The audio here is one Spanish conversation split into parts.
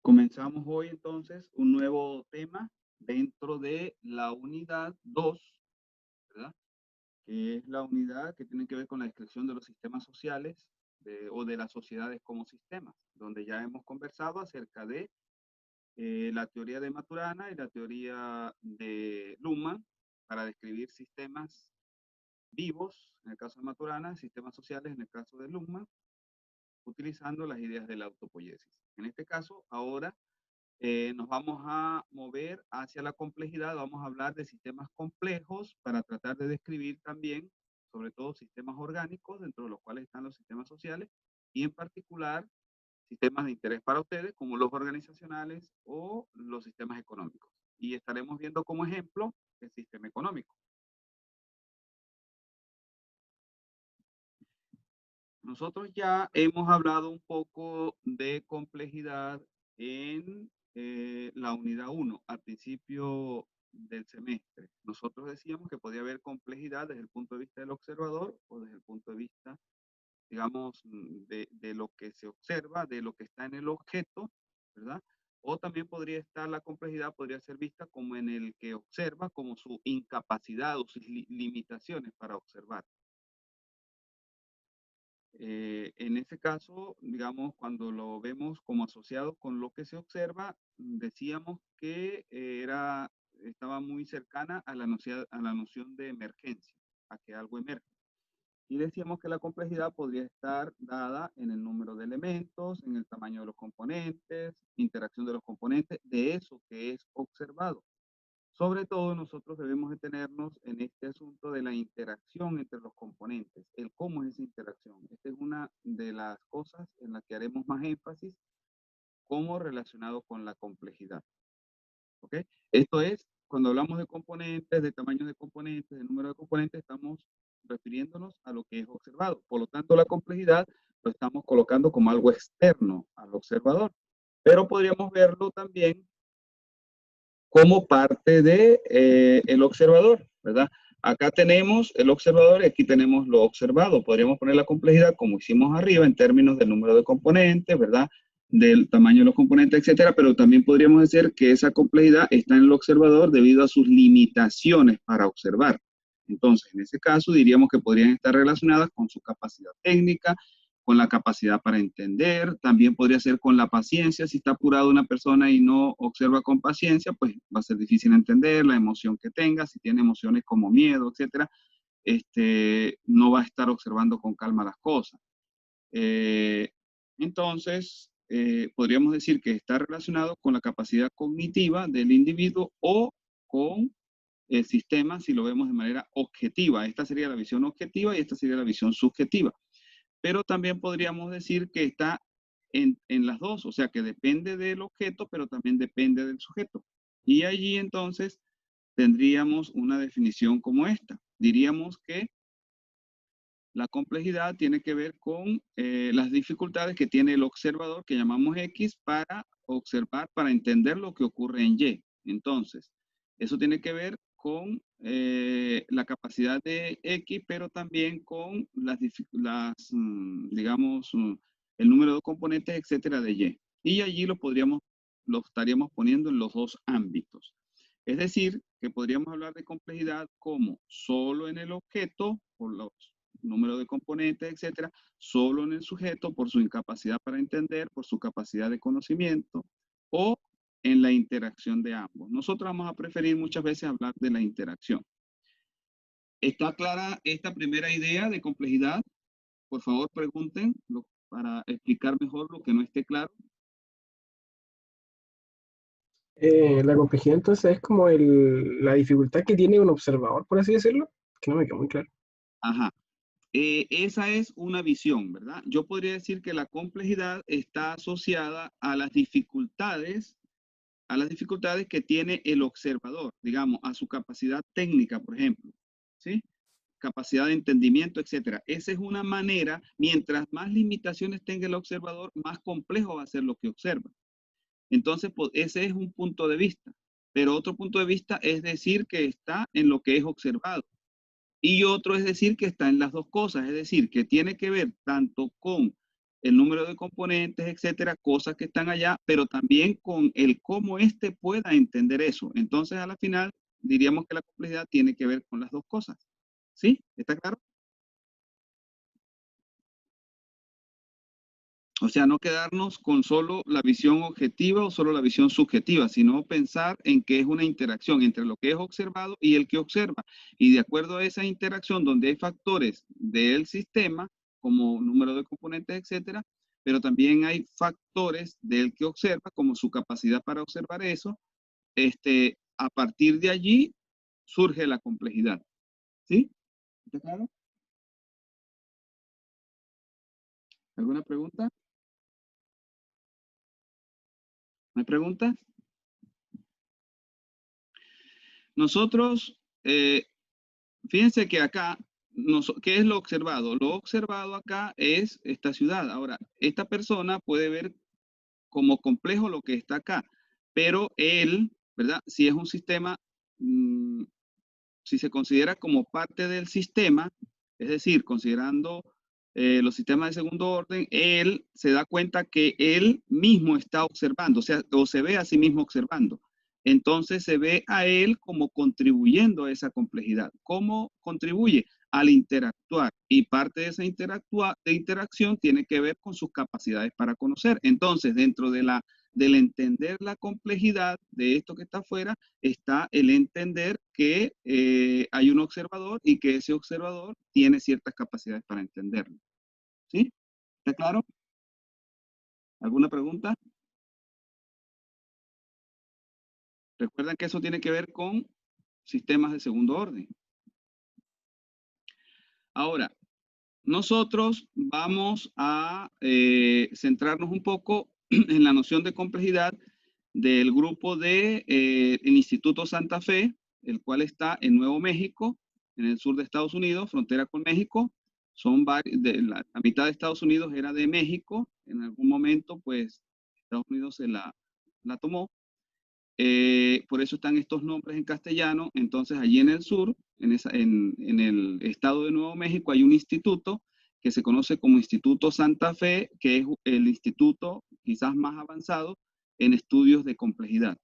Comenzamos hoy entonces un nuevo tema dentro de la unidad 2, ¿verdad? Que es la unidad que tiene que ver con la descripción de los sistemas sociales o de las sociedades como sistemas, donde ya hemos conversado acerca de la teoría de Maturana y la teoría de Luhmann para describir sistemas vivos, en el caso de Maturana, sistemas sociales, en el caso de Luhmann, utilizando las ideas de la autopoiesis. En este caso, ahora nos vamos a mover hacia la complejidad, vamos a hablar de sistemas complejos para tratar de describir también, sobre todo sistemas orgánicos, dentro de los cuales están los sistemas sociales, y en particular sistemas de interés para ustedes, como los organizacionales o los sistemas económicos. Y estaremos viendo como ejemplo el sistema económico. Nosotros ya hemos hablado un poco de complejidad en la unidad 1, al principio del semestre. Nosotros decíamos que podía haber complejidad desde el punto de vista del observador o desde el punto de vista, digamos, de lo que se observa, de lo que está en el objeto, ¿verdad? O también podría estar la complejidad, podría ser vista como en el que observa, como su incapacidad o sus limitaciones para observar. En ese caso, digamos, cuando lo vemos como asociado con lo que se observa, decíamos que estaba muy cercana a la noción de emergencia, a que algo emerge. Y decíamos que la complejidad podría estar dada en el número de elementos, en el tamaño de los componentes, interacción de los componentes, de eso que es observado. Sobre todo nosotros debemos detenernos en este asunto de la interacción entre los componentes, el cómo es esa interacción. Esta es una de las cosas en las que haremos más énfasis como relacionado con la complejidad. ¿Ok? Esto es, cuando hablamos de componentes, de tamaños de componentes, de número de componentes, estamos refiriéndonos a lo que es observado. Por lo tanto, la complejidad lo estamos colocando como algo externo al observador. Pero podríamos verlo también como parte de el observador, ¿verdad? Acá tenemos el observador y aquí tenemos lo observado. Podríamos poner la complejidad como hicimos arriba en términos del número de componentes, ¿verdad? Del tamaño de los componentes, etcétera, pero también podríamos decir que esa complejidad está en el observador debido a sus limitaciones para observar. Entonces, en ese caso, diríamos que podrían estar relacionadas con su capacidad técnica, con la capacidad para entender, también podría ser con la paciencia. Si está apurado una persona y no observa con paciencia, pues va a ser difícil entender la emoción que tenga. Si tiene emociones como miedo, etcétera, no va a estar observando con calma las cosas. Entonces, podríamos decir que está relacionado con la capacidad cognitiva del individuo o con el sistema, si lo vemos de manera objetiva. Esta sería la visión objetiva y esta sería la visión subjetiva. Pero también podríamos decir que está en las dos, o sea que depende del objeto, pero también depende del sujeto. Y allí entonces tendríamos una definición como esta. Diríamos que la complejidad tiene que ver con las dificultades que tiene el observador, que llamamos X, para observar, para entender lo que ocurre en Y. Entonces, eso tiene que ver con la capacidad de X, pero también con digamos, el número de componentes, etcétera, de Y. Y allí lo estaríamos poniendo en los dos ámbitos. Es decir, que podríamos hablar de complejidad como solo en el objeto, por los número de componentes, etcétera, solo en el sujeto por su incapacidad para entender, por su capacidad de conocimiento, o en la interacción de ambos. Nosotros vamos a preferir muchas veces hablar de la interacción. ¿Está clara esta primera idea de complejidad? Por favor, pregunten para explicar mejor lo que no esté claro. La complejidad entonces es como la dificultad que tiene un observador, por así decirlo, que no me quedó muy claro. Ajá. Esa es una visión, ¿verdad? Yo podría decir que la complejidad está asociada a las dificultades que tiene el observador, digamos, a su capacidad técnica, por ejemplo, ¿sí? Capacidad de entendimiento, etcétera. Esa es una manera, mientras más limitaciones tenga el observador, más complejo va a ser lo que observa. Entonces, pues, ese es un punto de vista. Pero otro punto de vista es decir que está en lo que es observado. Y otro es decir que está en las dos cosas, es decir, que tiene que ver tanto con el número de componentes, etcétera, cosas que están allá, pero también con el cómo éste pueda entender eso. Entonces, a la final, diríamos que la complejidad tiene que ver con las dos cosas. ¿Sí? ¿Está claro? O sea, no quedarnos con solo la visión objetiva o solo la visión subjetiva, sino pensar en que es una interacción entre lo que es observado y el que observa. Y de acuerdo a esa interacción, donde hay factores del sistema, como número de componentes, etcétera, pero también hay factores del que observa, como su capacidad para observar eso, a partir de allí surge la complejidad. ¿Sí? ¿Está claro? ¿Alguna pregunta? ¿No hay preguntas? Nosotros, fíjense que acá, ¿qué es lo observado? Lo observado acá es esta ciudad. Ahora, esta persona puede ver como complejo lo que está acá, pero él, ¿verdad? Si es un sistema, mm, si se considera como parte del sistema, es decir, considerando los sistemas de segundo orden, él se da cuenta que él mismo está observando, o sea, o se ve a sí mismo observando. Entonces se ve a él como contribuyendo a esa complejidad. ¿Cómo contribuye? Al interactuar. Y parte de esa interacción tiene que ver con sus capacidades para conocer. Entonces, dentro de del entender la complejidad de esto que está afuera, está el entender que hay un observador y que ese observador tiene ciertas capacidades para entenderlo. ¿Sí? ¿Está claro? ¿Alguna pregunta? Recuerden que eso tiene que ver con sistemas de segundo orden. Ahora, nosotros vamos a centrarnos un poco en la noción de complejidad del grupo de el Instituto Santa Fe, el cual está en Nuevo México, en el sur de Estados Unidos, frontera con México. Son la mitad de Estados Unidos era de México. En algún momento, pues, Estados Unidos la tomó. Por eso están estos nombres en castellano. Entonces, allí en el sur, en el estado de Nuevo México, hay un instituto que se conoce como Instituto Santa Fe, que es el instituto quizás más avanzado en estudios de complejidad.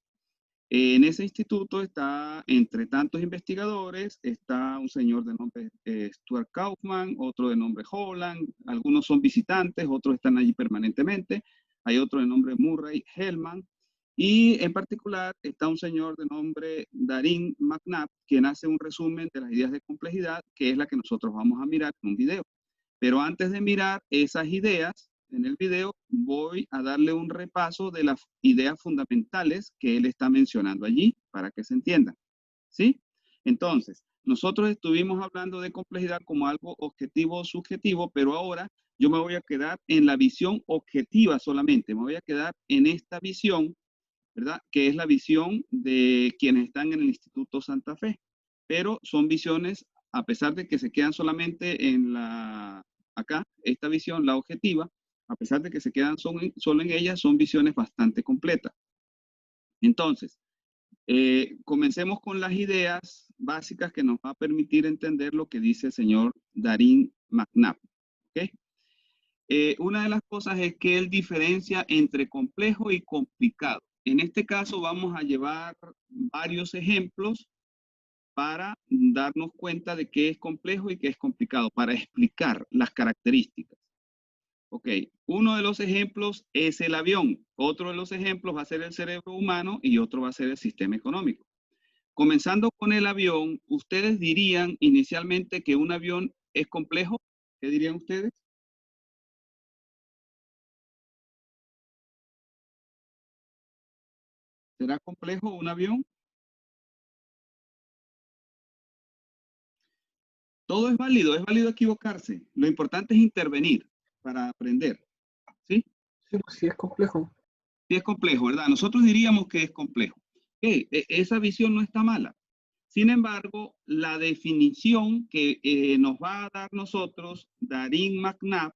En ese instituto está, entre tantos investigadores, está un señor de nombre Stuart Kaufman, otro de nombre Holland, algunos son visitantes, otros están allí permanentemente, hay otro de nombre Murray Hellman, y en particular está un señor de nombre Darin McNabb, quien hace un resumen de las ideas de complejidad, que es la que nosotros vamos a mirar en un video. Pero antes de mirar esas ideas, en el video voy a darle un repaso de las ideas fundamentales que él está mencionando allí para que se entiendan. ¿Sí? Entonces, nosotros estuvimos hablando de complejidad como algo objetivo o subjetivo, pero ahora yo me voy a quedar en la visión objetiva solamente. Me voy a quedar en esta visión, ¿verdad? Que es la visión de quienes están en el Instituto Santa Fe. Pero son visiones, a pesar de que se quedan solamente en acá, esta visión, la objetiva, a pesar de que se quedan solo en ella, son visiones bastante completas. Entonces, comencemos con las ideas básicas que nos va a permitir entender lo que dice el señor Darin McNabb. ¿Okay? Una de las cosas es que él diferencia entre complejo y complicado. En este caso vamos a llevar varios ejemplos para darnos cuenta de qué es complejo y qué es complicado, para explicar las características. Ok, uno de los ejemplos es el avión, otro de los ejemplos va a ser el cerebro humano y otro va a ser el sistema económico. Comenzando con el avión, ¿ustedes dirían inicialmente que un avión es complejo? ¿Qué dirían ustedes? ¿Será complejo un avión? Todo es válido equivocarse. Lo importante es intervenir para aprender. ¿Sí? Sí, pues sí, es complejo. Sí es complejo, ¿verdad? Nosotros diríamos que es complejo. Esa visión no está mala. Sin embargo, la definición que nos va a dar nosotros Darin McNabb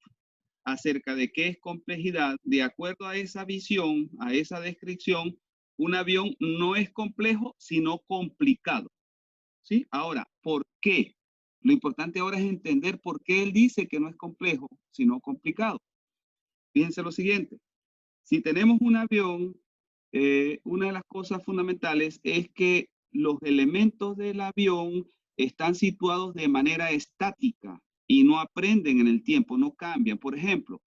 acerca de qué es complejidad, de acuerdo a esa visión, a esa descripción, un avión no es complejo, sino complicado. ¿Sí? Ahora, ¿por qué? Lo importante ahora es entender por qué él dice que no es complejo, sino complicado. Fíjense lo siguiente. Si tenemos un avión, una de las cosas fundamentales es que los elementos del avión están situados de manera estática y no aprenden en el tiempo, no cambian. Por ejemplo,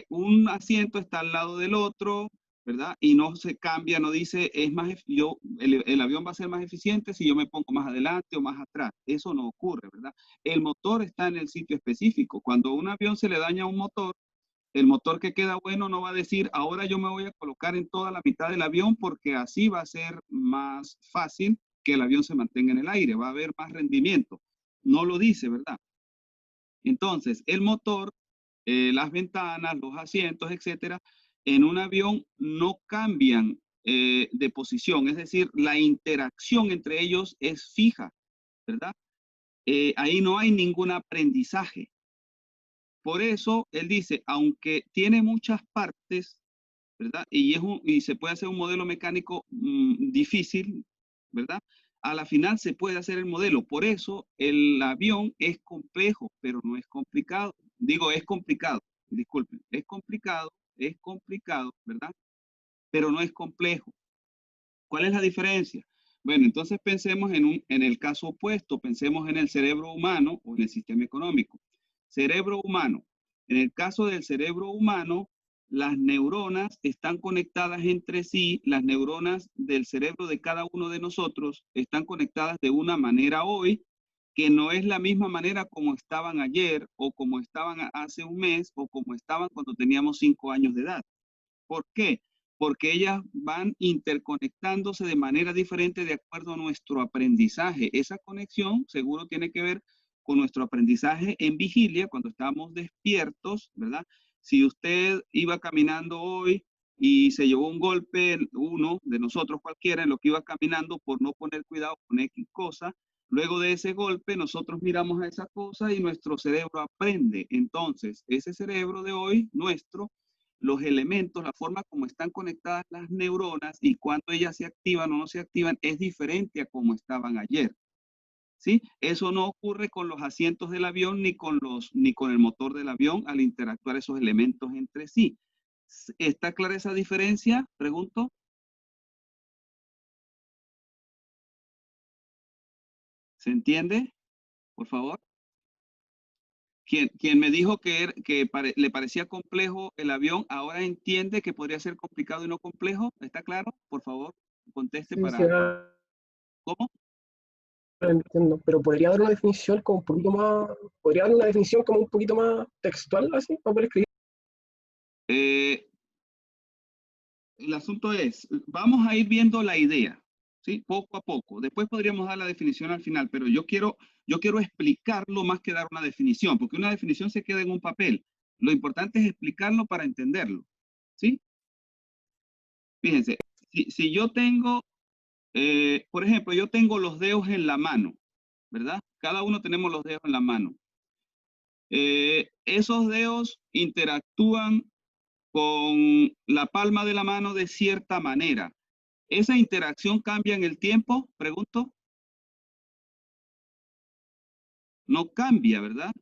un asiento está al lado del otro, ¿verdad? Y no se cambia, no dice, el avión va a ser más eficiente si yo me pongo más adelante o más atrás. Eso no ocurre, ¿verdad? El motor está en el sitio específico. Cuando a un avión se le daña un motor, el motor que queda bueno no va a decir, ahora yo me voy a colocar en toda la mitad del avión porque así va a ser más fácil que el avión se mantenga en el aire, va a haber más rendimiento. No lo dice, ¿verdad? Entonces, el motor, las ventanas, los asientos, etcétera, en un avión no cambian de posición, es decir, la interacción entre ellos es fija, ¿verdad? Ahí no hay ningún aprendizaje. Por eso él dice, aunque tiene muchas partes, ¿verdad? Y se puede hacer un modelo mecánico difícil, ¿verdad? A la final se puede hacer el modelo. Por eso el avión es complejo, pero no es complicado. Digo, es complicado, disculpen, es complicado, ¿verdad? Pero no es complejo. ¿Cuál es la diferencia? Bueno, entonces pensemos en el caso opuesto, pensemos en el cerebro humano o en el sistema económico. Cerebro humano. En el caso del cerebro humano, las neuronas están conectadas entre sí, las neuronas del cerebro de cada uno de nosotros están conectadas de una manera hoy que no es la misma manera como estaban ayer o como estaban hace un mes o como estaban cuando teníamos 5 años de edad. ¿Por qué? Porque ellas van interconectándose de manera diferente de acuerdo a nuestro aprendizaje. Esa conexión seguro tiene que ver con nuestro aprendizaje en vigilia, cuando estamos despiertos, ¿verdad? Si usted iba caminando hoy y se llevó un golpe, uno de nosotros cualquiera, en lo que iba caminando por no poner cuidado con X cosa, luego de ese golpe nosotros miramos a esa cosa y nuestro cerebro aprende. Entonces, ese cerebro de hoy, nuestro, los elementos, la forma como están conectadas las neuronas y cuando ellas se activan o no se activan es diferente a como estaban ayer. ¿Sí? Eso no ocurre con los asientos del avión ni con el motor del avión al interactuar esos elementos entre sí. ¿Está clara esa diferencia? Pregunto. ¿Se entiende? Por favor. Quien me dijo le parecía complejo el avión, ahora entiende que podría ser complicado y no complejo. ¿Está claro? Por favor, conteste Sí, sí, para... ¿Cómo? entiendo, pero podría dar una definición como un poquito más, podría dar una definición como un poquito más textual, así, para poder escribir. Eh, el asunto es, vamos a ir viendo la idea, ¿sí? Poco a poco. Después podríamos dar la definición al final, pero yo quiero explicarlo más que dar una definición, porque una definición se queda en un papel. Lo importante es explicarlo para entenderlo, ¿sí? Fíjense, si yo tengo, por ejemplo, yo tengo los dedos en la mano, ¿verdad? Cada uno tenemos los dedos en la mano. Esos dedos interactúan con la palma de la mano de cierta manera. ¿Esa interacción cambia en el tiempo? Pregunto. No cambia, ¿verdad?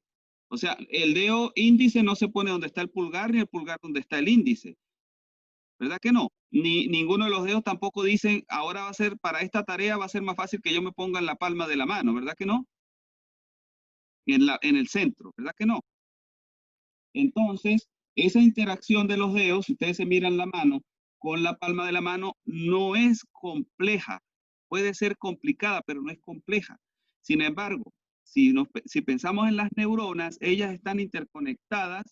O sea, el dedo índice no se pone donde está el pulgar ni el pulgar donde está el índice. ¿Verdad que no? Ni ninguno de los dedos tampoco dicen, ahora va a ser, para esta tarea va a ser más fácil que yo me ponga en la palma de la mano, ¿verdad que no? En el centro, ¿verdad que no? Entonces, esa interacción de los dedos, si ustedes se miran la mano con la palma de la mano, no es compleja. Puede ser complicada, pero no es compleja. Sin embargo, si pensamos en las neuronas, ellas están interconectadas,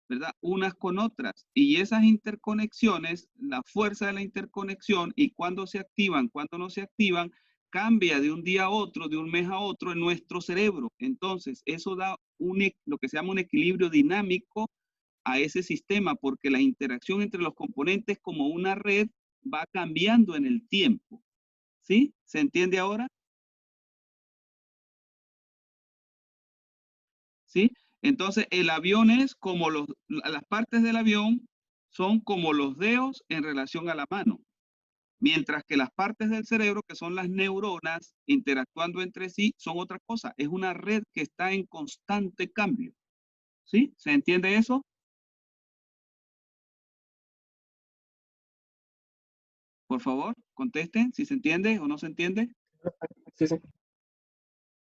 ¿verdad? Unas con otras. Y esas interconexiones, la fuerza de la interconexión y cuando se activan, cuando no se activan, cambia de un día a otro, de un mes a otro en nuestro cerebro. Entonces, eso da lo que se llama un equilibrio dinámico a ese sistema, porque la interacción entre los componentes como una red va cambiando en el tiempo. ¿Sí? ¿Se entiende ahora? ¿Sí? Entonces, el avión es como las partes del avión son como los dedos en relación a la mano. Mientras que las partes del cerebro, que son las neuronas interactuando entre sí, son otra cosa. Es una red que está en constante cambio. ¿Sí? ¿Se entiende eso? Por favor, contesten si se entiende o no se entiende. Sí, sí.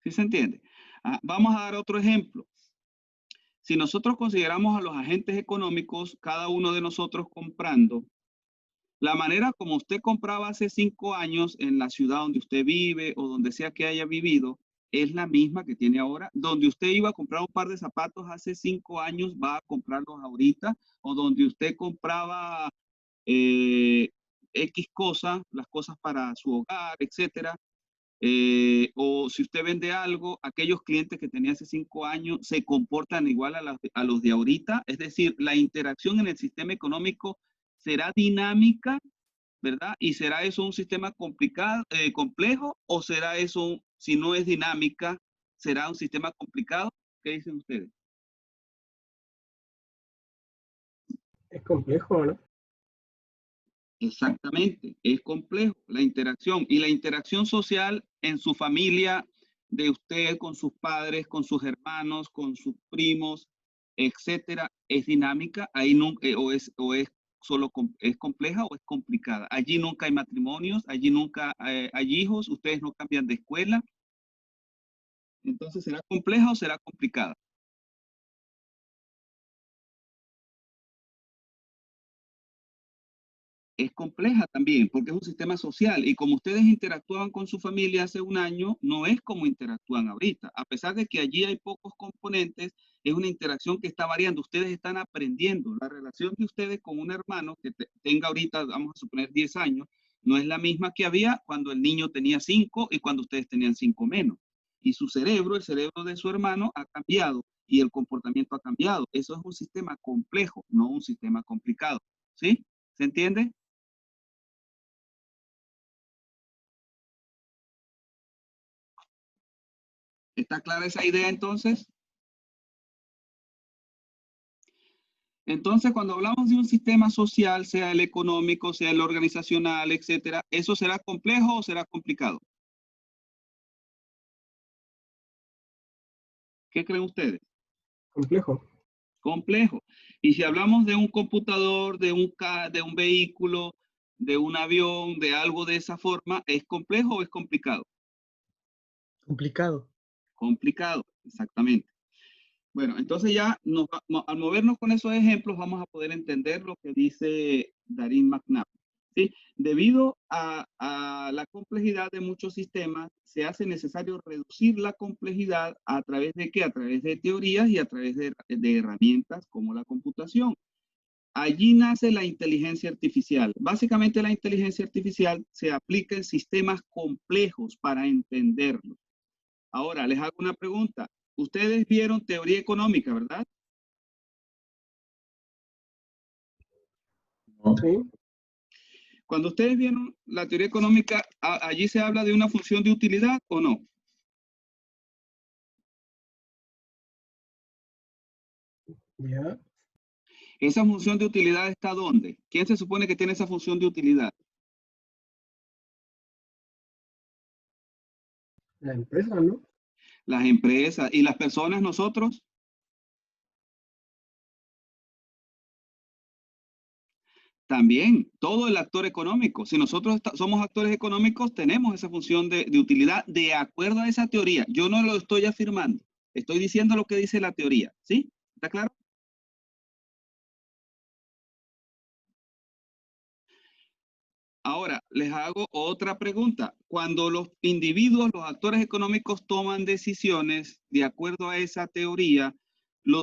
¿Sí se entiende? Vamos a dar otro ejemplo. Si nosotros consideramos a los agentes económicos, cada uno de nosotros comprando, la manera como usted compraba hace 5 años en la ciudad donde usted vive o donde sea que haya vivido, es la misma que tiene ahora. Donde usted iba a comprar un par de zapatos hace 5 años, va a comprarlos ahorita. O donde usted compraba eh, X cosas, las cosas para su hogar, etcétera. O si usted vende algo, aquellos clientes que tenía hace 5 años se comportan igual a los de ahorita. Es decir, la interacción en el sistema económico será dinámica, ¿verdad? ¿Y será eso un sistema complicado, complejo, o será eso, si no es dinámica, será un sistema complicado? ¿Qué dicen ustedes? Es complejo, ¿no? Exactamente, es complejo la interacción y la interacción social en su familia, de usted con sus padres, con sus hermanos, con sus primos, etcétera, es dinámica, ahí nunca, o es solo es compleja o es complicada. Allí nunca hay matrimonios, allí nunca hay hijos, ustedes no cambian de escuela, entonces ¿será compleja o será complicada? Es compleja también, porque es un sistema social y como ustedes interactuaban con su familia hace un año, no es como interactúan ahorita. A pesar de que allí hay pocos componentes, es una interacción que está variando. Ustedes están aprendiendo. La relación de ustedes con un hermano que tenga ahorita, vamos a suponer, 10 años, no es la misma que había cuando el niño tenía 5 y cuando ustedes tenían 5 menos. Y su cerebro, el cerebro de su hermano, ha cambiado y el comportamiento ha cambiado. Eso es un sistema complejo, no un sistema complicado. ¿Sí? ¿Se entiende? ¿Está clara esa idea entonces? Entonces, cuando hablamos de un sistema social, sea el económico, sea el organizacional, etcétera, ¿eso será complejo o será complicado? ¿Qué creen ustedes? Complejo. Complejo. Y si hablamos de un computador, de un vehículo, de un avión, de algo de esa forma, ¿es complejo o es complicado? Complicado. Complicado, exactamente. Bueno, entonces ya al movernos con esos ejemplos vamos a poder entender lo que dice Darin McNabb. ¿Sí? Debido a la complejidad de muchos sistemas, se hace necesario reducir la complejidad a través de qué? A través de teorías y a través de herramientas como la computación. Allí nace la inteligencia artificial. Básicamente la inteligencia artificial se aplica en sistemas complejos para entenderlos. Ahora, les hago una pregunta. Ustedes vieron teoría económica, ¿verdad? Sí. Cuando ustedes vieron la teoría económica, allí se habla de una función de utilidad o no. Ya. Esa función de utilidad está ¿dónde? ¿Quién se supone que tiene esa función de utilidad? La empresa, ¿no? Las empresas y las personas, nosotros. También, todo el actor económico. Si nosotros somos actores económicos, tenemos esa función de utilidad de acuerdo a esa teoría. Yo no lo estoy afirmando, estoy diciendo lo que dice la teoría. ¿Sí? ¿Está claro? Ahora, les hago otra pregunta. Cuando los individuos, los actores económicos toman decisiones de acuerdo a esa teoría,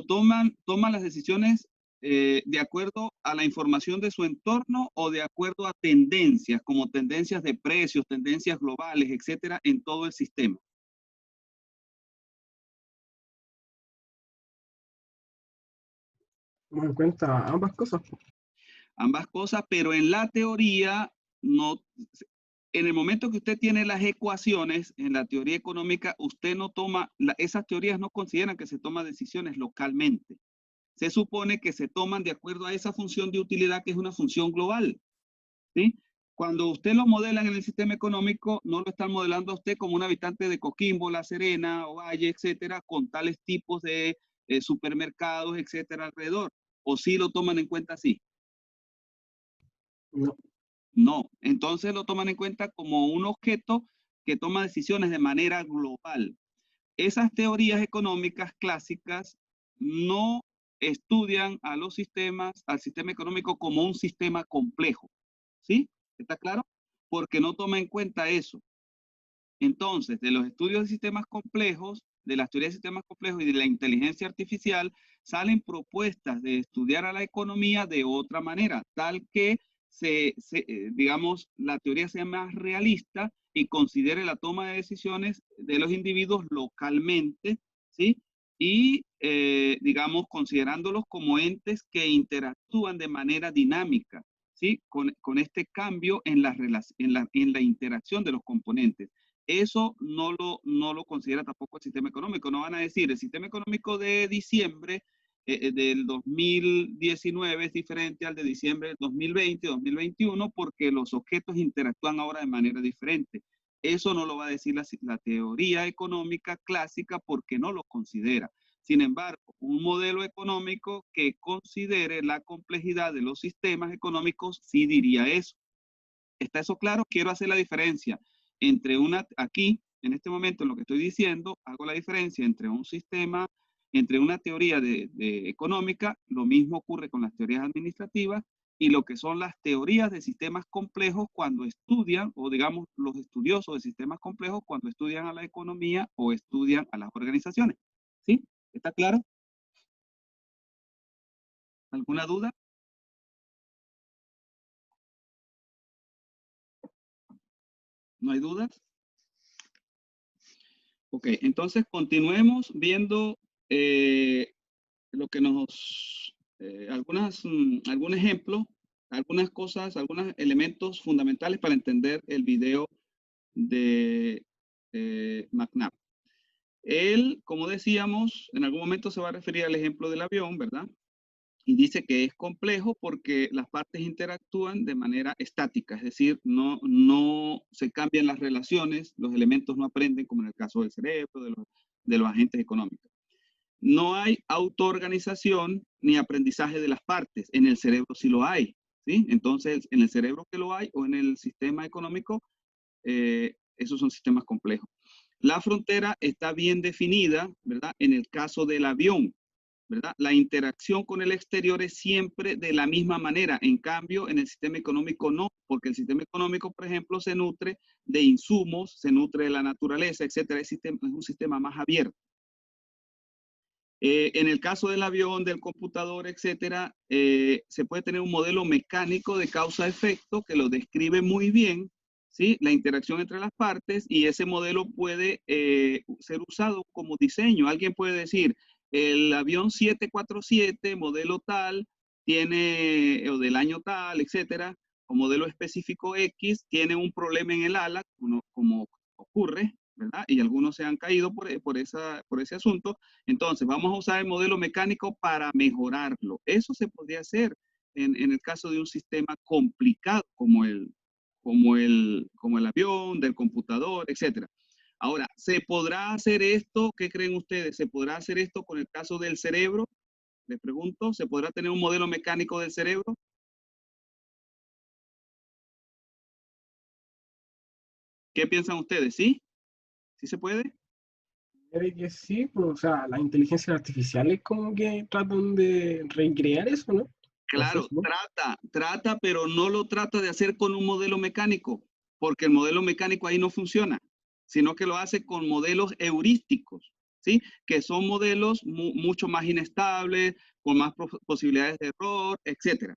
toman las decisiones de acuerdo a la información de su entorno o de acuerdo a tendencias, como tendencias de precios, tendencias globales, etcétera, en todo el sistema. Toma en cuenta ambas cosas. Ambas cosas, pero en la teoría no. En el momento que usted tiene las ecuaciones en la teoría económica, usted no toma, esas teorías no consideran que se toman decisiones localmente. Se supone que se toman de acuerdo a esa función de utilidad que es una función global. ¿Sí? Cuando usted lo modelan en el sistema económico, no lo están modelando a usted como un habitante de Coquimbo, La Serena, Ovalle, etcétera, con tales tipos de supermercados, etcétera, alrededor. ¿O sí lo toman en cuenta así? No. No, entonces lo toman en cuenta como un objeto que toma decisiones de manera global. Esas teorías económicas clásicas no estudian a los sistemas, al sistema económico como un sistema complejo. ¿Sí? ¿Está claro? Porque no toma en cuenta eso. Entonces, de los estudios de sistemas complejos, de las teorías de sistemas complejos y de la inteligencia artificial, salen propuestas de estudiar a la economía de otra manera, tal que digamos, la teoría sea más realista y considere la toma de decisiones de los individuos localmente, ¿sí? Y, digamos, considerándolos como entes que interactúan de manera dinámica, ¿sí? Con este cambio en la interacción de los componentes. Eso no lo considera tampoco el sistema económico. No van a decir, el sistema económico de diciembre del 2019 es diferente al de diciembre del 2020, 2021, porque los objetos interactúan ahora de manera diferente. Eso no lo va a decir la teoría económica clásica porque no lo considera. Sin embargo, un modelo económico que considere la complejidad de los sistemas económicos sí diría eso. ¿Está eso claro? Quiero hacer la diferencia entre aquí, en este momento, en lo que estoy diciendo, hago la diferencia entre un sistema, entre una teoría económica, lo mismo ocurre con las teorías administrativas, y lo que son las teorías de sistemas complejos cuando estudian, o digamos, los estudiosos de sistemas complejos cuando estudian a la economía o estudian a las organizaciones. ¿Sí? ¿Está claro? ¿Alguna duda? ¿No hay dudas? Ok, entonces continuemos viendo lo que algún ejemplo, algunas cosas, algunos elementos fundamentales para entender el video de McNabb. Él, como decíamos, en algún momento se va a referir al ejemplo del avión, ¿verdad? Y dice que es complejo porque las partes interactúan de manera estática, es decir, no se cambian las relaciones, los elementos no aprenden, como en el caso del cerebro, de los agentes económicos. No hay autoorganización ni aprendizaje de las partes. En el cerebro sí lo hay, ¿sí? Entonces, en el cerebro que lo hay o en el sistema económico, esos son sistemas complejos. La frontera está bien definida, ¿verdad? En el caso del avión, ¿verdad? La interacción con el exterior es siempre de la misma manera. En cambio, en el sistema económico no, porque el sistema económico, por ejemplo, se nutre de insumos, se nutre de la naturaleza, etcétera. Es un sistema más abierto. En el caso del avión, del computador, etcétera, se puede tener un modelo mecánico de causa-efecto que lo describe muy bien, ¿sí? La interacción entre las partes, y ese modelo puede ser usado como diseño. Alguien puede decir, el avión 747, modelo tal, tiene, o del año tal, etcétera, o modelo específico X, tiene un problema en el ala, como ocurre, ¿verdad? Y algunos se han caído por ese asunto. Entonces, vamos a usar el modelo mecánico para mejorarlo. Eso se podría hacer en el caso de un sistema complicado como el avión, del computador, etc. Ahora, ¿se podrá hacer esto? ¿Qué creen ustedes? ¿Se podrá hacer esto con el caso del cerebro? Les pregunto, ¿se podrá tener un modelo mecánico del cerebro? ¿Qué piensan ustedes? ¿Sí? ¿Sí se puede? Puede que sí, pues, o sea, las inteligencias artificiales como que tratan de recrear eso, ¿no? No sé, Claro, ¿no? trata, pero no lo trata de hacer con un modelo mecánico, porque el modelo mecánico ahí no funciona, sino que lo hace con modelos heurísticos, ¿sí? Que son modelos mucho más inestables, con más posibilidades de error, etcétera,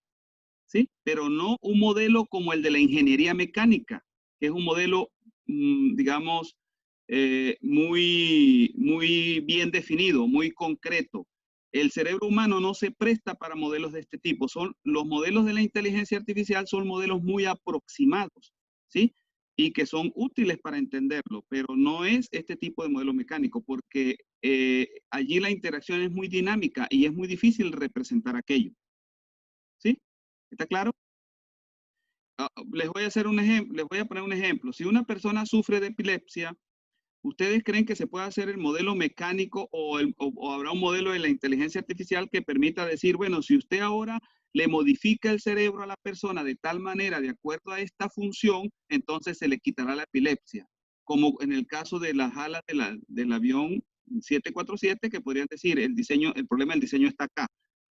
¿sí? Pero no un modelo como el de la ingeniería mecánica, que es un modelo, digamos, muy bien definido, muy concreto. El cerebro humano no se presta para modelos de este tipo. Los modelos de la inteligencia artificial son modelos muy aproximados, ¿sí? Y que son útiles para entenderlo, pero no es este tipo de modelo mecánico, porque allí la interacción es muy dinámica y es muy difícil representar aquello, ¿sí? ¿Está claro? Les voy a hacer un ejemplo, les voy a poner un ejemplo. Si una persona sufre de epilepsia, ¿ustedes creen que se puede hacer el modelo mecánico o habrá un modelo de la inteligencia artificial que permita decir, bueno, si usted ahora le modifica el cerebro a la persona de tal manera, de acuerdo a esta función, entonces se le quitará la epilepsia. Como en el caso de las alas del avión 747, que podrían decir, el problema del diseño está acá.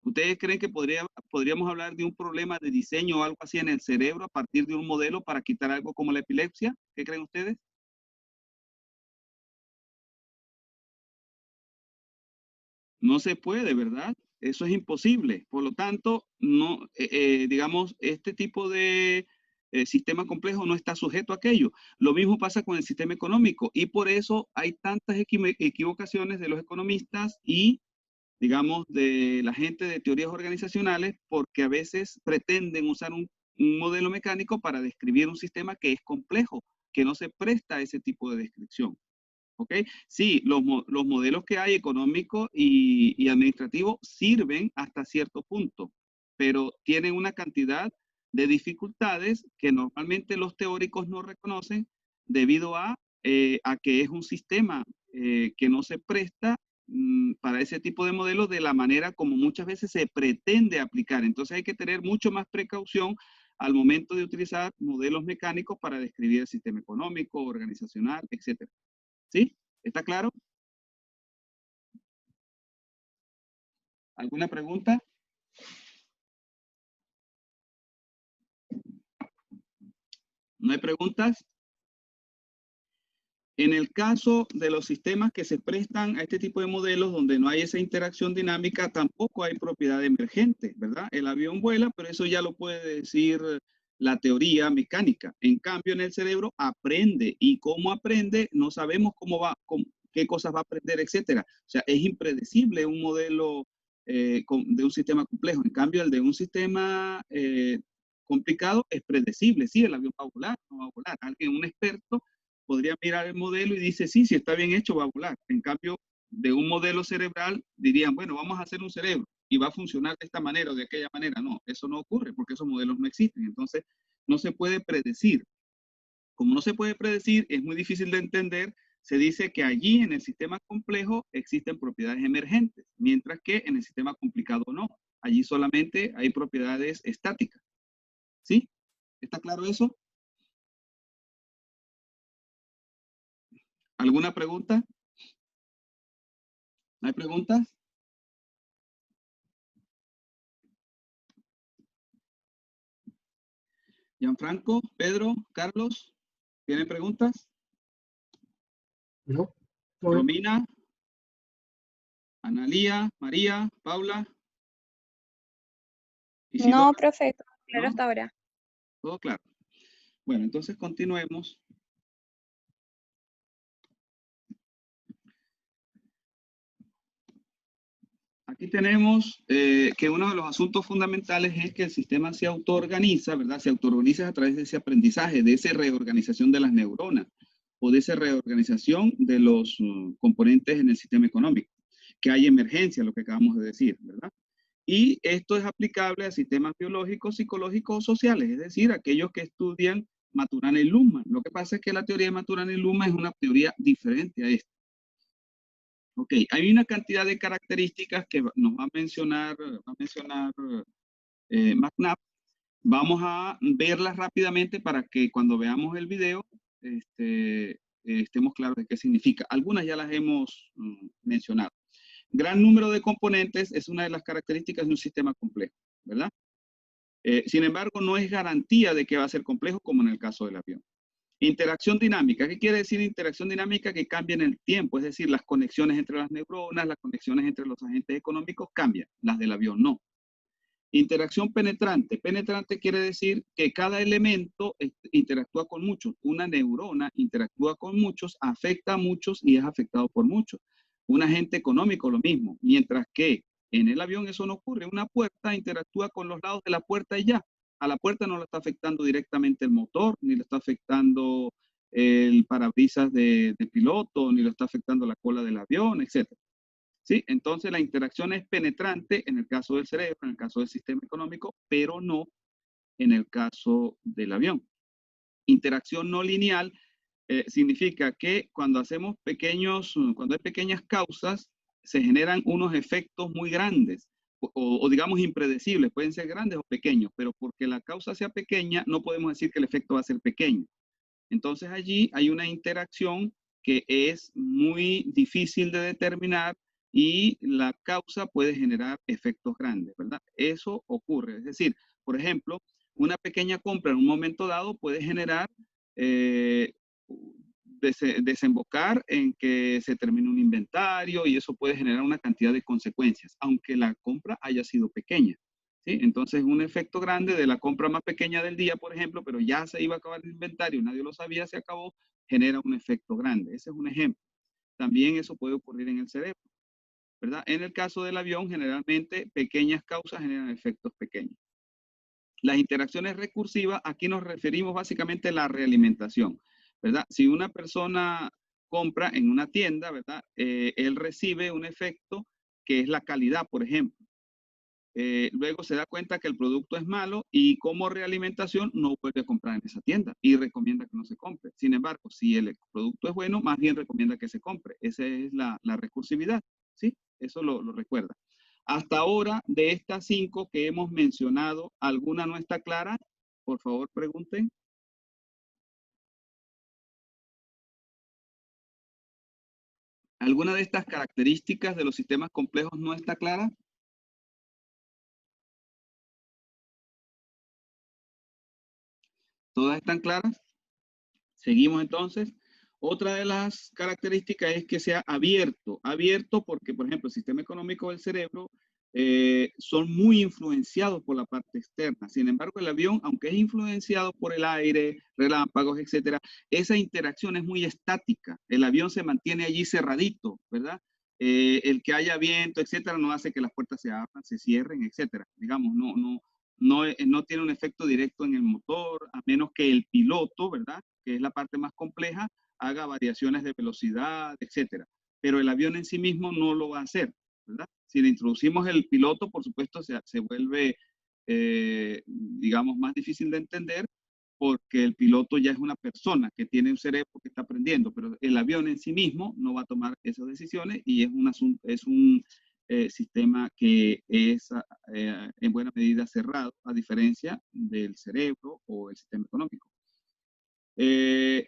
¿Ustedes creen que podríamos hablar de un problema de diseño o algo así en el cerebro a partir de un modelo para quitar algo como la epilepsia? ¿Qué creen ustedes? No se puede, ¿verdad? Eso es imposible. Por lo tanto, no, digamos, este tipo de sistema complejo no está sujeto a aquello. Lo mismo pasa con el sistema económico y por eso hay tantas equivocaciones de los economistas y, digamos, de la gente de teorías organizacionales, porque a veces pretenden usar un modelo mecánico para describir un sistema que es complejo, que no se presta a ese tipo de descripción. ¿Ok? Sí, los modelos que hay económicos y administrativos sirven hasta cierto punto, pero tienen una cantidad de dificultades que normalmente los teóricos no reconocen debido a que es un sistema que no se presta para ese tipo de modelos de la manera como muchas veces se pretende aplicar. Entonces hay que tener mucho más precaución al momento de utilizar modelos mecánicos para describir el sistema económico, organizacional, etcétera. ¿Sí? ¿Está claro? ¿Alguna pregunta? ¿No hay preguntas? En el caso de los sistemas que se prestan a este tipo de modelos donde no hay esa interacción dinámica, tampoco hay propiedad emergente, ¿verdad? El avión vuela, pero eso ya lo puede decir la teoría mecánica. En cambio, en el cerebro aprende y cómo aprende, no sabemos cómo va, qué cosas va a aprender, etcétera. O sea, es impredecible un modelo de un sistema complejo. En cambio, el de un sistema complicado es predecible. Sí, el avión va a volar, no va a volar. Alguien, un experto, podría mirar el modelo y dice, sí, si está bien hecho, va a volar. En cambio, de un modelo cerebral, dirían, bueno, vamos a hacer un cerebro y va a funcionar de esta manera o de aquella manera. No, eso no ocurre porque esos modelos no existen. Entonces, no se puede predecir. Como no se puede predecir, es muy difícil de entender. Se dice que allí en el sistema complejo existen propiedades emergentes, mientras que en el sistema complicado no. Allí solamente hay propiedades estáticas. ¿Sí? ¿Está claro eso? ¿Alguna pregunta? ¿No hay preguntas? Gianfranco, Pedro, Carlos, ¿tienen preguntas? ¿No? Todo bien. Romina, Analía, María, Paula, Isidora, No, profe, todo claro ¿no? hasta ahora. Todo claro. Bueno, entonces continuemos. Aquí tenemos que uno de los asuntos fundamentales es que el sistema se autoorganiza, ¿verdad? Se autoorganiza a través de ese aprendizaje, de esa reorganización de las neuronas o de esa reorganización de los componentes en el sistema económico, que hay emergencia, lo que acabamos de decir, ¿verdad? Y esto es aplicable a sistemas biológicos, psicológicos o sociales, es decir, aquellos que estudian Maturana y Luhmann. Lo que pasa es que la teoría de Maturana y Luhmann es una teoría diferente a esta. Ok, hay una cantidad de características que nos va a mencionar McNabb. Vamos a verlas rápidamente para que cuando veamos el video estemos claros de qué significa. Algunas ya las hemos mencionado. Gran número de componentes es una de las características de un sistema complejo, ¿verdad? Sin embargo, no es garantía de que va a ser complejo como en el caso del avión. Interacción dinámica. ¿Qué quiere decir interacción dinámica? Que cambia en el tiempo, es decir, las conexiones entre las neuronas, las conexiones entre los agentes económicos cambian, las del avión no. Interacción penetrante. Penetrante quiere decir que cada elemento interactúa con muchos. Una neurona interactúa con muchos, afecta a muchos y es afectado por muchos. Un agente económico lo mismo, mientras que en el avión eso no ocurre. Una puerta interactúa con los lados de la puerta y ya. A la puerta no le está afectando directamente el motor, ni le está afectando el parabrisas de piloto, ni le está afectando la cola del avión, etc. ¿Sí? Entonces la interacción es penetrante en el caso del cerebro, en el caso del sistema económico, pero no en el caso del avión. Interacción no lineal significa que cuando hay pequeñas causas, se generan unos efectos muy grandes. o digamos impredecibles, pueden ser grandes o pequeños, pero porque la causa sea pequeña, no podemos decir que el efecto va a ser pequeño. Entonces allí hay una interacción que es muy difícil de determinar y la causa puede generar efectos grandes, ¿verdad? Eso ocurre. Es decir, por ejemplo, una pequeña compra en un momento dado puede generar, eh, desembocar en que se termine un inventario y eso puede generar una cantidad de consecuencias, aunque la compra haya sido pequeña. ¿Sí? Entonces, un efecto grande de la compra más pequeña del día, por ejemplo, pero ya se iba a acabar el inventario, nadie lo sabía, se acabó, genera un efecto grande. Ese es un ejemplo. También eso puede ocurrir en el cerebro, ¿verdad? En el caso del avión, generalmente pequeñas causas generan efectos pequeños. Las interacciones recursivas, aquí nos referimos básicamente a la realimentación, ¿verdad? Si una persona compra en una tienda, ¿verdad? Él recibe un efecto que es la calidad, por ejemplo. Luego se da cuenta que el producto es malo y como realimentación no vuelve a comprar en esa tienda y recomienda que no se compre. Sin embargo, si el producto es bueno, más bien recomienda que se compre. Esa es la recursividad, ¿sí? Eso lo recuerda. Hasta ahora, de estas 5 que hemos mencionado, ¿alguna no está clara? Por favor, pregunten. ¿Alguna de estas características de los sistemas complejos no está clara? ¿Todas están claras? Seguimos entonces. Otra de las características es que sea abierto. Abierto porque, por ejemplo, el sistema económico del cerebro son muy influenciados por la parte externa. Sin embargo, el avión, aunque es influenciado por el aire, relámpagos, etcétera, esa interacción es muy estática. El avión se mantiene allí cerradito, ¿verdad? El que haya viento, etcétera, no hace que las puertas se abran, se cierren, etcétera. Digamos, no tiene un efecto directo en el motor, a menos que el piloto, ¿verdad? Que es la parte más compleja, haga variaciones de velocidad, etcétera. Pero el avión en sí mismo no lo va a hacer, ¿verdad? Si le introducimos el piloto, por supuesto, se vuelve, digamos, más difícil de entender porque el piloto ya es una persona que tiene un cerebro que está aprendiendo, pero el avión en sí mismo no va a tomar esas decisiones y es un sistema que es en buena medida cerrado, a diferencia del cerebro o el sistema económico.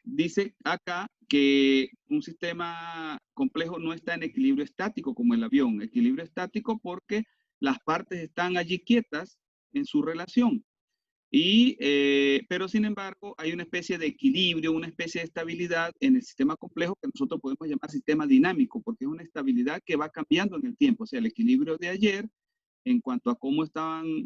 Dice acá que un sistema complejo no está en equilibrio estático como el avión. Equilibrio estático porque las partes están allí quietas en su relación. Pero sin embargo, hay una especie de equilibrio, una especie de estabilidad en el sistema complejo que nosotros podemos llamar sistema dinámico, porque es una estabilidad que va cambiando en el tiempo. O sea, el equilibrio de ayer en cuanto a cómo estaban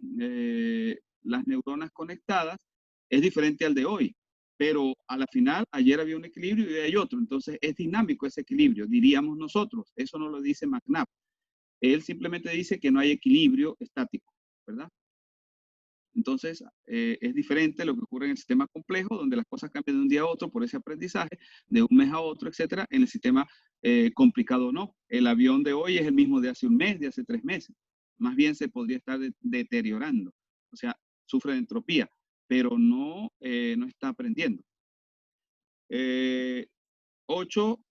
las neuronas conectadas es diferente al de hoy. Pero a la final, ayer había un equilibrio y hoy hay otro. Entonces, es dinámico ese equilibrio, diríamos nosotros. Eso no lo dice McNabb. Él simplemente dice que no hay equilibrio estático, ¿verdad? Entonces, es diferente lo que ocurre en el sistema complejo, donde las cosas cambian de un día a otro por ese aprendizaje, de un mes a otro, etcétera. En el sistema complicado no. El avión de hoy es el mismo de hace un mes, de hace 3 meses. Más bien se podría estar deteriorando. O sea, sufre de entropía, pero no está aprendiendo. 8.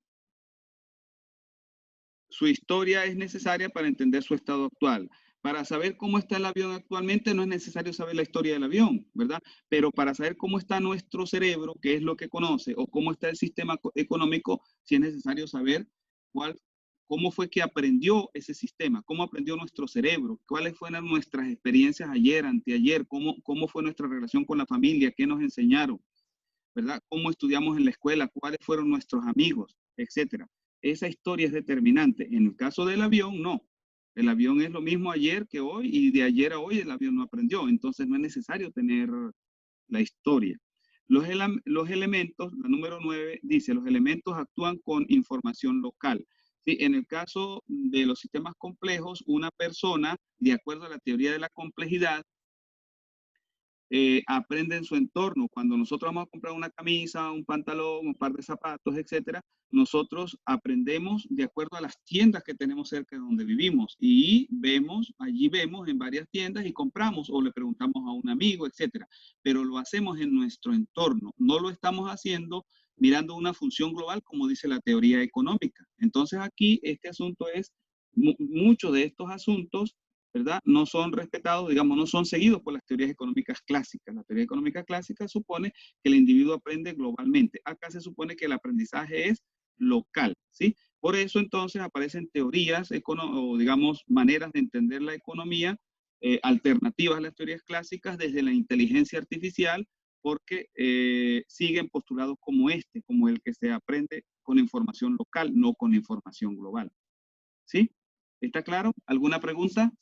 Su historia es necesaria para entender su estado actual. Para saber cómo está el avión actualmente no es necesario saber la historia del avión, ¿verdad? Pero para saber cómo está nuestro cerebro, qué es lo que conoce, o cómo está el sistema económico, sí es necesario saber cómo fue que aprendió ese sistema, cómo aprendió nuestro cerebro, cuáles fueron nuestras experiencias ayer, anteayer, cómo fue nuestra relación con la familia, qué nos enseñaron, ¿verdad? Cómo estudiamos en la escuela, cuáles fueron nuestros amigos, etcétera. Esa historia es determinante. En el caso del avión, no. El avión es lo mismo ayer que hoy y de ayer a hoy el avión no aprendió. Entonces no es necesario tener la historia. Los elementos, la número 9 dice, los elementos actúan con información local. ¿Sí? En el caso de los sistemas complejos, una persona, de acuerdo a la teoría de la complejidad, aprende en su entorno. Cuando nosotros vamos a comprar una camisa, un pantalón, un par de zapatos, etcétera, nosotros aprendemos de acuerdo a las tiendas que tenemos cerca de donde vivimos y allí vemos en varias tiendas y compramos o le preguntamos a un amigo, etcétera. Pero lo hacemos en nuestro entorno, no lo estamos haciendo mirando una función global como dice la teoría económica. Entonces aquí este asunto es, muchos de estos asuntos ¿verdad? No son respetados, digamos, no son seguidos por las teorías económicas clásicas. La teoría económica clásica supone que el individuo aprende globalmente. Acá se supone que el aprendizaje es local, ¿sí? Por eso entonces aparecen teorías, o digamos, maneras de entender la economía alternativas a las teorías clásicas desde la inteligencia artificial, porque siguen postulados como este, como el que se aprende con información local, no con información global. ¿Sí? ¿Está claro? ¿Alguna pregunta?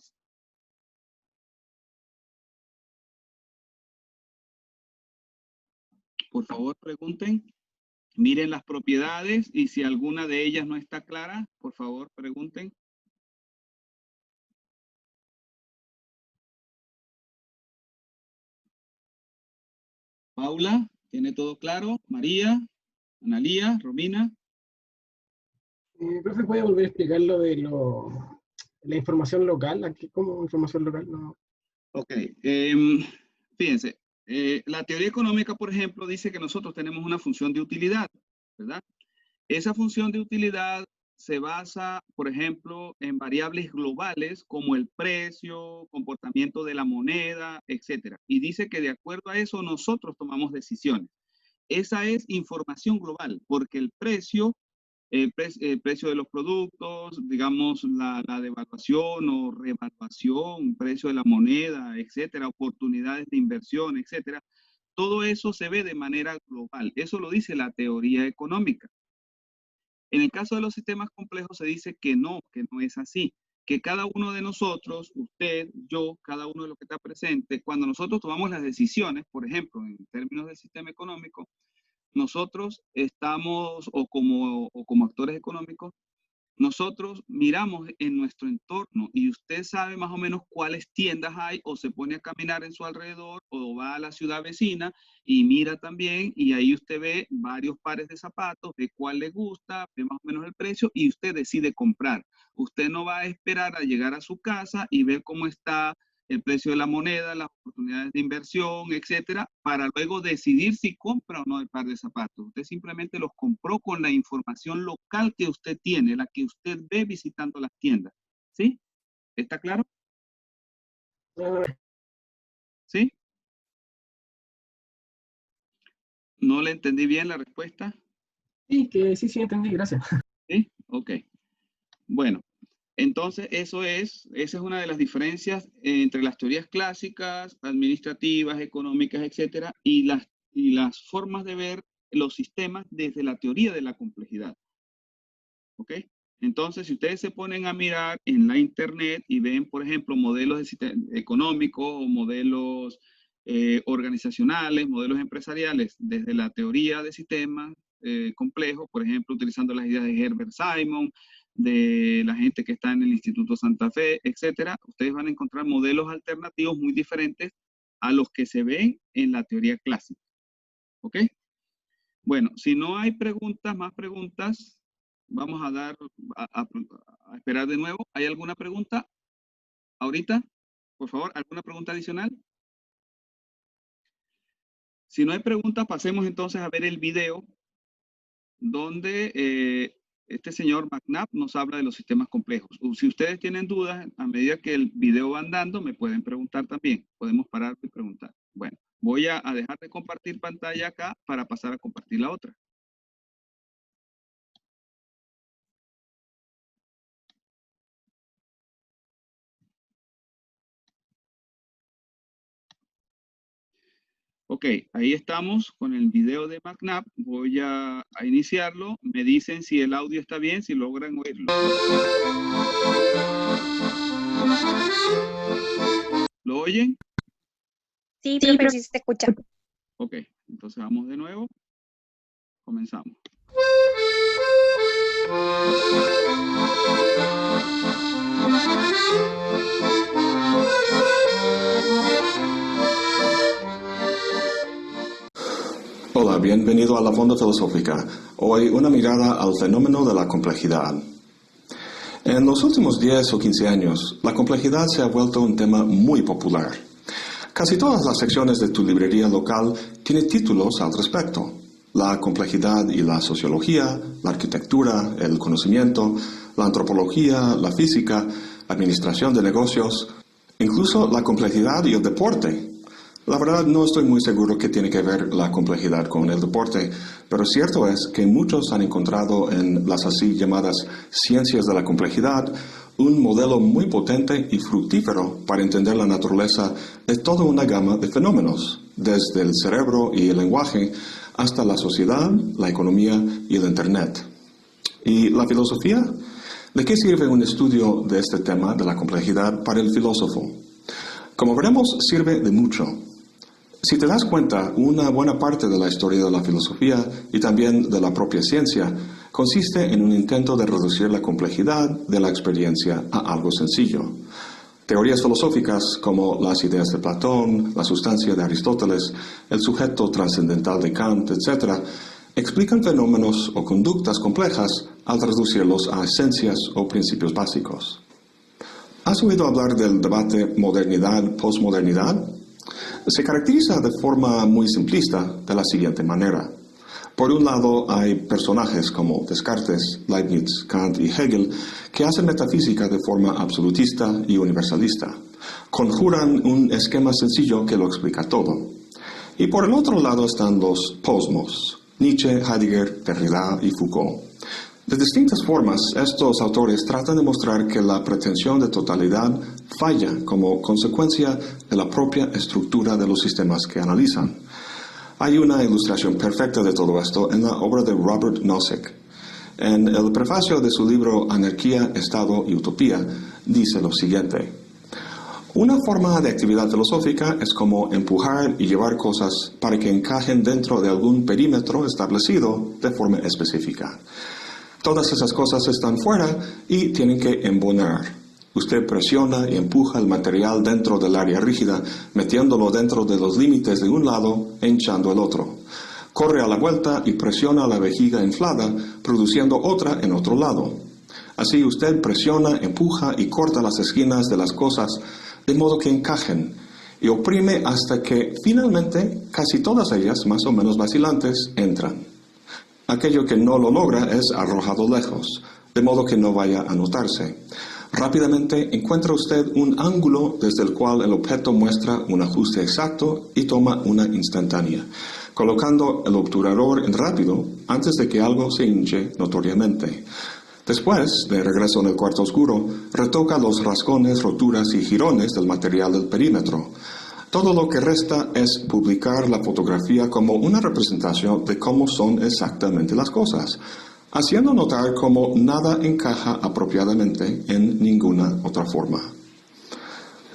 Por favor, pregunten. Miren las propiedades y si alguna de ellas no está clara, por favor, pregunten. Paula, ¿tiene todo claro? María, Analía, Romina. Profe, ¿puede volver a explicar lo de la información local? Aquí, ¿cómo información local? No. Ok, fíjense, la teoría económica, por ejemplo, dice que nosotros tenemos una función de utilidad, ¿verdad? Esa función de utilidad se basa, por ejemplo, en variables globales como el precio, comportamiento de la moneda, etcétera. Y dice que de acuerdo a eso nosotros tomamos decisiones. Esa es información global, porque el precio precio de los productos, digamos, la devaluación o revaluación, precio de la moneda, etcétera, oportunidades de inversión, etcétera. Todo eso se ve de manera global. Eso lo dice la teoría económica. En el caso de los sistemas complejos se dice que no es así. Que cada uno de nosotros, usted, yo, cada uno de los que está presente, cuando nosotros tomamos las decisiones, por ejemplo, en términos del sistema económico, nosotros estamos, o como actores económicos, nosotros miramos en nuestro entorno y usted sabe más o menos cuáles tiendas hay o se pone a caminar en su alrededor o va a la ciudad vecina y mira también y ahí usted ve varios pares de zapatos, ve cuál le gusta, ve más o menos el precio y usted decide comprar. Usted no va a esperar a llegar a su casa y ver cómo está el precio de la moneda, las oportunidades de inversión, etcétera, para luego decidir si compra o no el par de zapatos. Usted simplemente los compró con la información local que usted tiene, la que usted ve visitando las tiendas. ¿Sí? ¿Está claro? ¿Sí? ¿No le entendí bien la respuesta? Sí, sí, entendí, gracias. ¿Sí? Ok. Bueno, entonces esa es una de las diferencias entre las teorías clásicas, administrativas, económicas, etcétera, y las formas de ver los sistemas desde la teoría de la complejidad. ¿Ok? Entonces, si ustedes se ponen a mirar en la internet y ven, por ejemplo, modelos económicos o modelos organizacionales, modelos empresariales, desde la teoría de sistemas complejos, por ejemplo, utilizando las ideas de Herbert Simon, de la gente que está en el Instituto Santa Fe, etcétera, ustedes van a encontrar modelos alternativos muy diferentes a los que se ven en la teoría clásica. ¿Ok? Bueno, si no hay preguntas, más preguntas, vamos a esperar de nuevo. ¿Hay alguna pregunta ahorita? Por favor, ¿alguna pregunta adicional? Si no hay preguntas, pasemos entonces a ver el video donde este señor McNabb nos habla de los sistemas complejos. Si ustedes tienen dudas, a medida que el video va andando, me pueden preguntar también. Podemos parar y preguntar. Bueno, voy a dejar de compartir pantalla acá para pasar a compartir la otra. Ok, ahí estamos con el video de McNabb. Voy a iniciarlo. Me dicen si el audio está bien, si logran oírlo. ¿Lo oyen? Sí, pero sí se escucha. Ok, entonces vamos de nuevo. Comenzamos. Hola, bienvenido a la Fonda Filosófica. Hoy una mirada al fenómeno de la complejidad. En los últimos 10 o 15 años, la complejidad se ha vuelto un tema muy popular. Casi todas las secciones de tu librería local tienen títulos al respecto. La complejidad y la sociología, la arquitectura, el conocimiento, la antropología, la física, administración de negocios. Incluso la complejidad y el deporte. La verdad no estoy muy seguro qué tiene que ver la complejidad con el deporte, pero cierto es que muchos han encontrado en las así llamadas ciencias de la complejidad un modelo muy potente y fructífero para entender la naturaleza de toda una gama de fenómenos, desde el cerebro y el lenguaje hasta la sociedad, la economía y el Internet. ¿Y la filosofía? ¿De qué sirve un estudio de este tema de la complejidad para el filósofo? Como veremos, sirve de mucho. Si te das cuenta, una buena parte de la historia de la filosofía y también de la propia ciencia consiste en un intento de reducir la complejidad de la experiencia a algo sencillo. Teorías filosóficas como las ideas de Platón, la sustancia de Aristóteles, el sujeto trascendental de Kant, etc., explican fenómenos o conductas complejas al reducirlos a esencias o principios básicos. ¿Has oído hablar del debate modernidad-postmodernidad? Se caracteriza de forma muy simplista de la siguiente manera. Por un lado, hay personajes como Descartes, Leibniz, Kant y Hegel que hacen metafísica de forma absolutista y universalista. Conjuran un esquema sencillo que lo explica todo. Y por el otro lado están los posmos, Nietzsche, Heidegger, Derrida y Foucault. De distintas formas, estos autores tratan de mostrar que la pretensión de totalidad falla como consecuencia de la propia estructura de los sistemas que analizan. Hay una ilustración perfecta de todo esto en la obra de Robert Nozick. En el prefacio de su libro Anarquía, Estado y Utopía, dice lo siguiente. Una forma de actividad filosófica es como empujar y llevar cosas para que encajen dentro de algún perímetro establecido de forma específica. Todas esas cosas están fuera y tienen que embonar. Usted presiona y empuja el material dentro del área rígida, metiéndolo dentro de los límites de un lado e hinchando el otro. Corre a la vuelta y presiona la vejiga inflada, produciendo otra en otro lado. Así usted presiona, empuja y corta las esquinas de las cosas de modo que encajen, y oprime hasta que finalmente casi todas ellas, más o menos vacilantes, entran. Aquello que no lo logra es arrojado lejos, de modo que no vaya a notarse. Rápidamente encuentra usted un ángulo desde el cual el objeto muestra un ajuste exacto y toma una instantánea, colocando el obturador en rápido antes de que algo se hinche notoriamente. Después, de regreso en el cuarto oscuro, retoca los rasgones, roturas y jirones del material del perímetro. Todo lo que resta es publicar la fotografía como una representación de cómo son exactamente las cosas, haciendo notar cómo nada encaja apropiadamente en ninguna otra forma.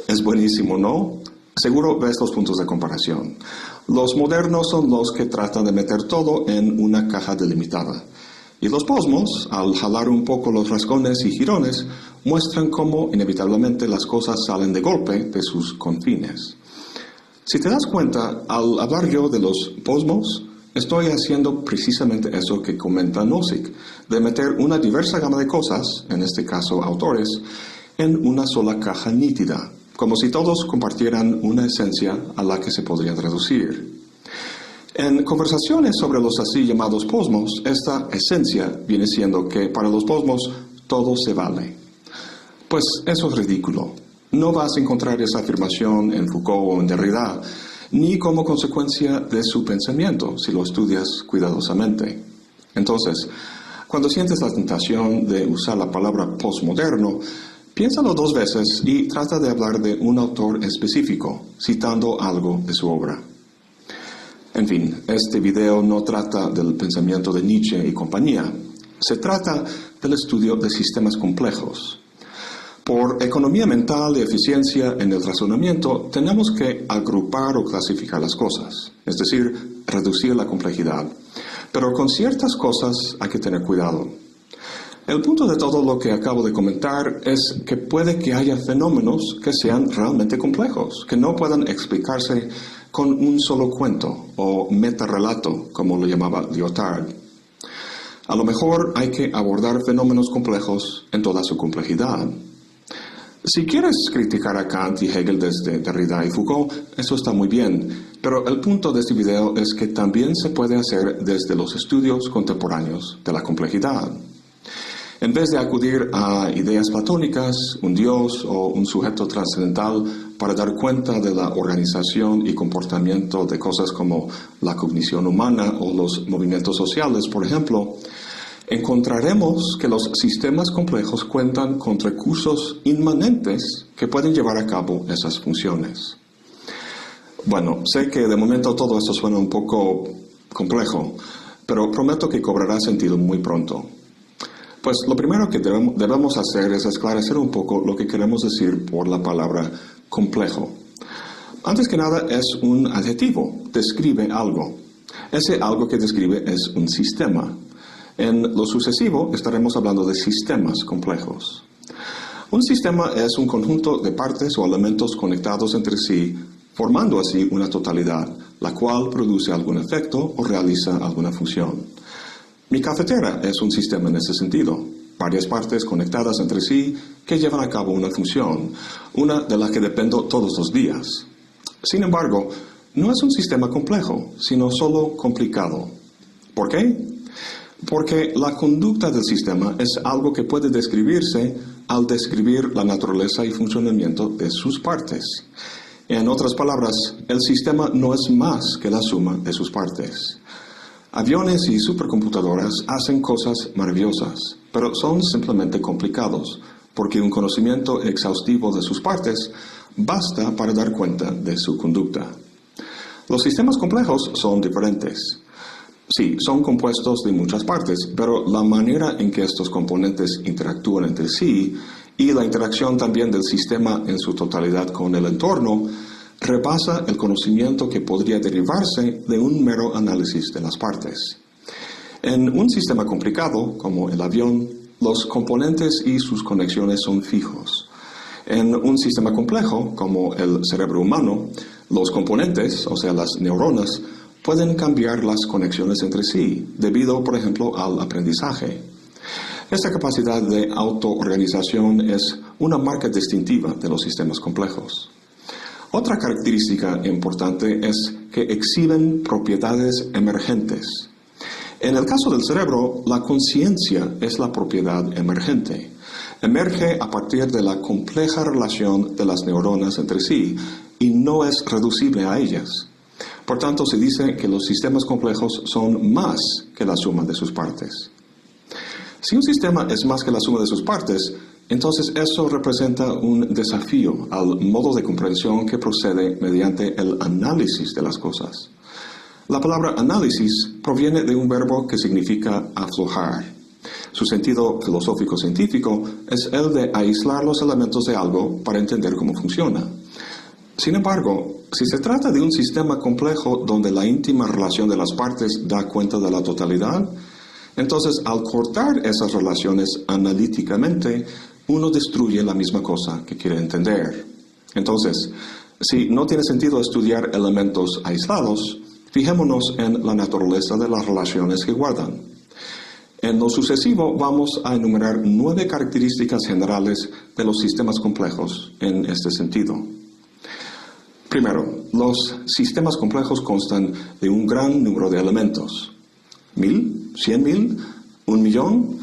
Es buenísimo, ¿no? Seguro ves los puntos de comparación. Los modernos son los que tratan de meter todo en una caja delimitada. Y los posmos, al jalar un poco los rasgones y jirones, muestran cómo inevitablemente las cosas salen de golpe de sus confines. Si te das cuenta, al hablar yo de los posmos, estoy haciendo precisamente eso que comenta Nozick, de meter una diversa gama de cosas, en este caso autores, en una sola caja nítida, como si todos compartieran una esencia a la que se podrían reducir. En conversaciones sobre los así llamados posmos, esta esencia viene siendo que para los posmos todo se vale. Pues eso es ridículo. No vas a encontrar esa afirmación en Foucault o en Derrida, ni como consecuencia de su pensamiento, si lo estudias cuidadosamente. Entonces, cuando sientes la tentación de usar la palabra postmoderno, piénsalo dos veces y trata de hablar de un autor específico, citando algo de su obra. En fin, este video no trata del pensamiento de Nietzsche y compañía. Se trata del estudio de sistemas complejos. Por economía mental y eficiencia en el razonamiento, tenemos que agrupar o clasificar las cosas, es decir, reducir la complejidad. Pero con ciertas cosas hay que tener cuidado. El punto de todo lo que acabo de comentar es que puede que haya fenómenos que sean realmente complejos, que no puedan explicarse con un solo cuento o metarrelato, como lo llamaba Lyotard. A lo mejor hay que abordar fenómenos complejos en toda su complejidad. Si quieres criticar a Kant y Hegel desde Derrida y Foucault, eso está muy bien, pero el punto de este video es que también se puede hacer desde los estudios contemporáneos de la complejidad. En vez de acudir a ideas platónicas, un dios o un sujeto trascendental para dar cuenta de la organización y comportamiento de cosas como la cognición humana o los movimientos sociales, por ejemplo, encontraremos que los sistemas complejos cuentan con recursos inmanentes que pueden llevar a cabo esas funciones. Bueno, sé que de momento todo esto suena un poco complejo, pero prometo que cobrará sentido muy pronto. Pues lo primero que debemos hacer es esclarecer un poco lo que queremos decir por la palabra complejo. Antes que nada es un adjetivo, describe algo. Ese algo que describe es un sistema. En lo sucesivo estaremos hablando de sistemas complejos. Un sistema es un conjunto de partes o elementos conectados entre sí, formando así una totalidad, la cual produce algún efecto o realiza alguna función. Mi cafetera es un sistema en ese sentido, varias partes conectadas entre sí que llevan a cabo una función, una de la que dependo todos los días. Sin embargo, no es un sistema complejo, sino solo complicado. ¿Por qué? Porque la conducta del sistema es algo que puede describirse al describir la naturaleza y funcionamiento de sus partes. En otras palabras, el sistema no es más que la suma de sus partes. Aviones y supercomputadoras hacen cosas maravillosas, pero son simplemente complicados, porque un conocimiento exhaustivo de sus partes basta para dar cuenta de su conducta. Los sistemas complejos son diferentes. Sí, son compuestos de muchas partes, pero la manera en que estos componentes interactúan entre sí y la interacción también del sistema en su totalidad con el entorno rebasa el conocimiento que podría derivarse de un mero análisis de las partes. En un sistema complicado, como el avión, los componentes y sus conexiones son fijos. En un sistema complejo, como el cerebro humano, los componentes, o sea, las neuronas, pueden cambiar las conexiones entre sí, debido, por ejemplo, al aprendizaje. Esta capacidad de autoorganización es una marca distintiva de los sistemas complejos. Otra característica importante es que exhiben propiedades emergentes. En el caso del cerebro, la conciencia es la propiedad emergente. Emerge a partir de la compleja relación de las neuronas entre sí y no es reducible a ellas. Por tanto, se dice que los sistemas complejos son más que la suma de sus partes. Si un sistema es más que la suma de sus partes, entonces eso representa un desafío al modo de comprensión que procede mediante el análisis de las cosas. La palabra análisis proviene de un verbo que significa aflojar. Su sentido filosófico-científico es el de aislar los elementos de algo para entender cómo funciona. Sin embargo, si se trata de un sistema complejo donde la íntima relación de las partes da cuenta de la totalidad, entonces al cortar esas relaciones analíticamente, uno destruye la misma cosa que quiere entender. Entonces, si no tiene sentido estudiar elementos aislados, fijémonos en la naturaleza de las relaciones que guardan. En lo sucesivo vamos a enumerar 9 características generales de los sistemas complejos en este sentido. Primero, los sistemas complejos constan de un gran número de elementos. 1000, 100,000, 1,000,000.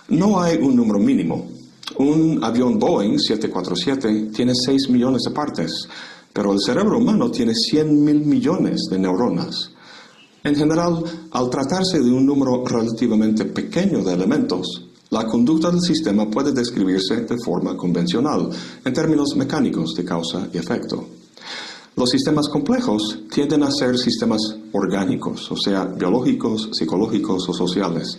No hay un número mínimo. Un avión Boeing 747 tiene 6 millones de partes, pero el cerebro humano tiene 100,000 millones de neuronas. En general, al tratarse de un número relativamente pequeño de elementos, la conducta del sistema puede describirse de forma convencional, en términos mecánicos de causa y efecto. Los sistemas complejos tienden a ser sistemas orgánicos, o sea, biológicos, psicológicos o sociales,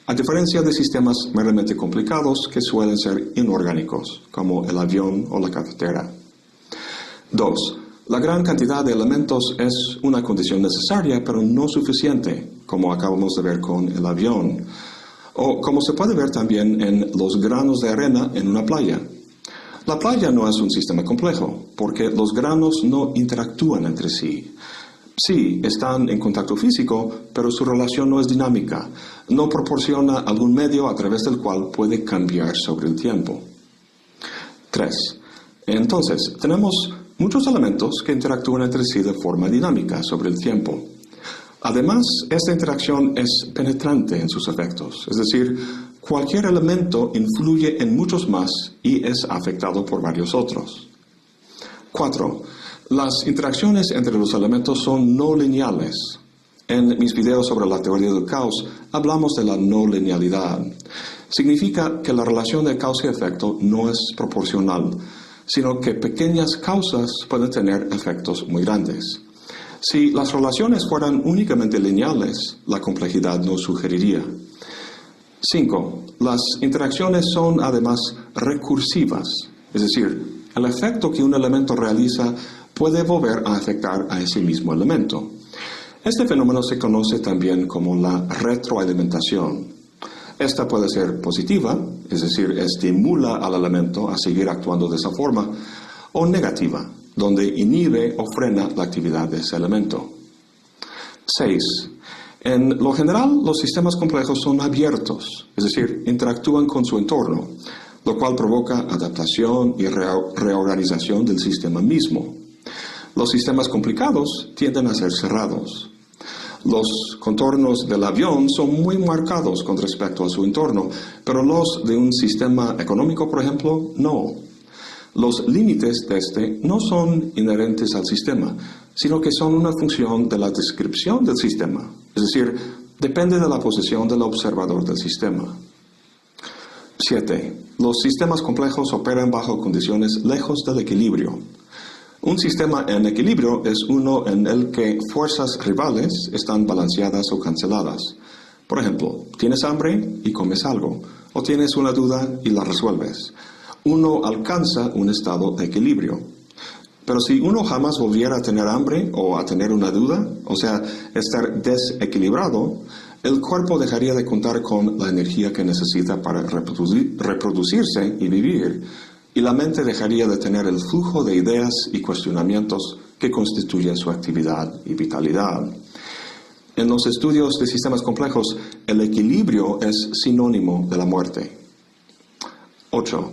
a diferencia de sistemas meramente complicados que suelen ser inorgánicos, como el avión o la cafetera. 2. La gran cantidad de elementos es una condición necesaria, pero no suficiente, como acabamos de ver con el avión, o como se puede ver también en los granos de arena en una playa. La playa no es un sistema complejo, porque los granos no interactúan entre sí. Sí, están en contacto físico, pero su relación no es dinámica. No proporciona algún medio a través del cual puede cambiar sobre el tiempo. 3. Entonces, tenemos muchos elementos que interactúan entre sí de forma dinámica sobre el tiempo. Además, esta interacción es penetrante en sus efectos, es decir, cualquier elemento influye en muchos más y es afectado por varios otros. 4. Las interacciones entre los elementos son no lineales. En mis videos sobre la teoría del caos hablamos de la no linealidad. Significa que la relación de causa y efecto no es proporcional, sino que pequeñas causas pueden tener efectos muy grandes. Si las relaciones fueran únicamente lineales, la complejidad nos sugeriría. 5. Las interacciones son además recursivas, es decir, el efecto que un elemento realiza puede volver a afectar a ese mismo elemento. Este fenómeno se conoce también como la retroalimentación. Esta puede ser positiva, es decir, estimula al elemento a seguir actuando de esa forma, o negativa, donde inhibe o frena la actividad de ese elemento. 6. En lo general, los sistemas complejos son abiertos, es decir, interactúan con su entorno, lo cual provoca adaptación y reorganización del sistema mismo. Los sistemas complicados tienden a ser cerrados. Los contornos del avión son muy marcados con respecto a su entorno, pero los de un sistema económico, por ejemplo, no. Los límites de este no son inherentes al sistema, sino que son una función de la descripción del sistema, es decir, depende de la posición del observador del sistema. 7. Los sistemas complejos operan bajo condiciones lejos del equilibrio. Un sistema en equilibrio es uno en el que fuerzas rivales están balanceadas o canceladas. Por ejemplo, tienes hambre y comes algo, o tienes una duda y la resuelves. Uno alcanza un estado de equilibrio. Pero si uno jamás volviera a tener hambre o a tener una duda, o sea, estar desequilibrado, el cuerpo dejaría de contar con la energía que necesita para reproducirse y vivir, y la mente dejaría de tener el flujo de ideas y cuestionamientos que constituyen su actividad y vitalidad. En los estudios de sistemas complejos, el equilibrio es sinónimo de la muerte. 8.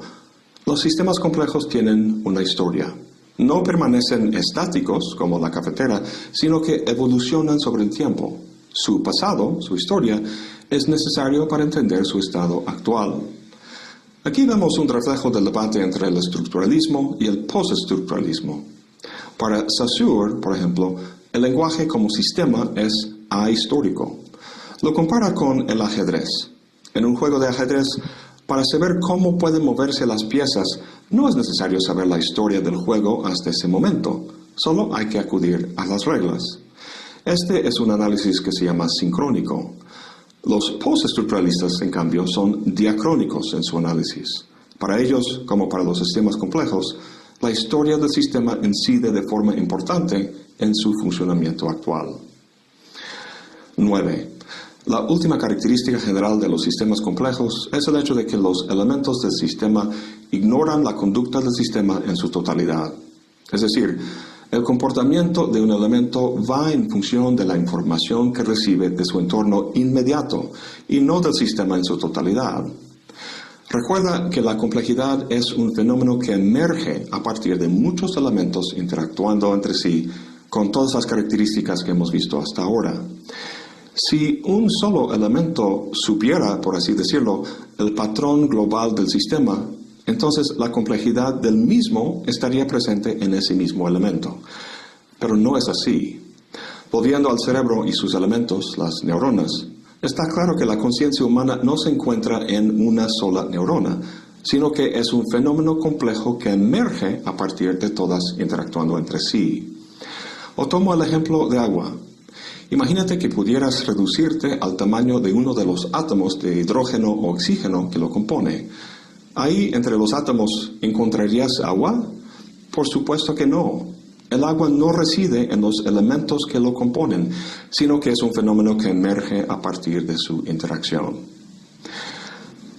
Los sistemas complejos tienen una historia. No permanecen estáticos como la cafetera, sino que evolucionan sobre el tiempo. Su pasado, su historia, es necesario para entender su estado actual. Aquí vemos un reflejo del debate entre el estructuralismo y el postestructuralismo. Para Saussure, por ejemplo, el lenguaje como sistema es ahistórico. Lo compara con el ajedrez. En un juego de ajedrez, para saber cómo pueden moverse las piezas, no es necesario saber la historia del juego hasta ese momento. Solo hay que acudir a las reglas. Este es un análisis que se llama sincrónico. Los postestructuralistas, en cambio, son diacrónicos en su análisis. Para ellos, como para los sistemas complejos, la historia del sistema incide de forma importante en su funcionamiento actual. 9. La última característica general de los sistemas complejos es el hecho de que los elementos del sistema ignoran la conducta del sistema en su totalidad. Es decir, el comportamiento de un elemento va en función de la información que recibe de su entorno inmediato y no del sistema en su totalidad. Recuerda que la complejidad es un fenómeno que emerge a partir de muchos elementos interactuando entre sí con todas las características que hemos visto hasta ahora. Si un solo elemento supiera, por así decirlo, el patrón global del sistema, entonces la complejidad del mismo estaría presente en ese mismo elemento. Pero no es así. Volviendo al cerebro y sus elementos, las neuronas, está claro que la conciencia humana no se encuentra en una sola neurona, sino que es un fenómeno complejo que emerge a partir de todas interactuando entre sí. O tomo el ejemplo de agua. Imagínate que pudieras reducirte al tamaño de uno de los átomos de hidrógeno o oxígeno que lo compone. ¿Ahí entre los átomos encontrarías agua? Por supuesto que no. El agua no reside en los elementos que lo componen, sino que es un fenómeno que emerge a partir de su interacción.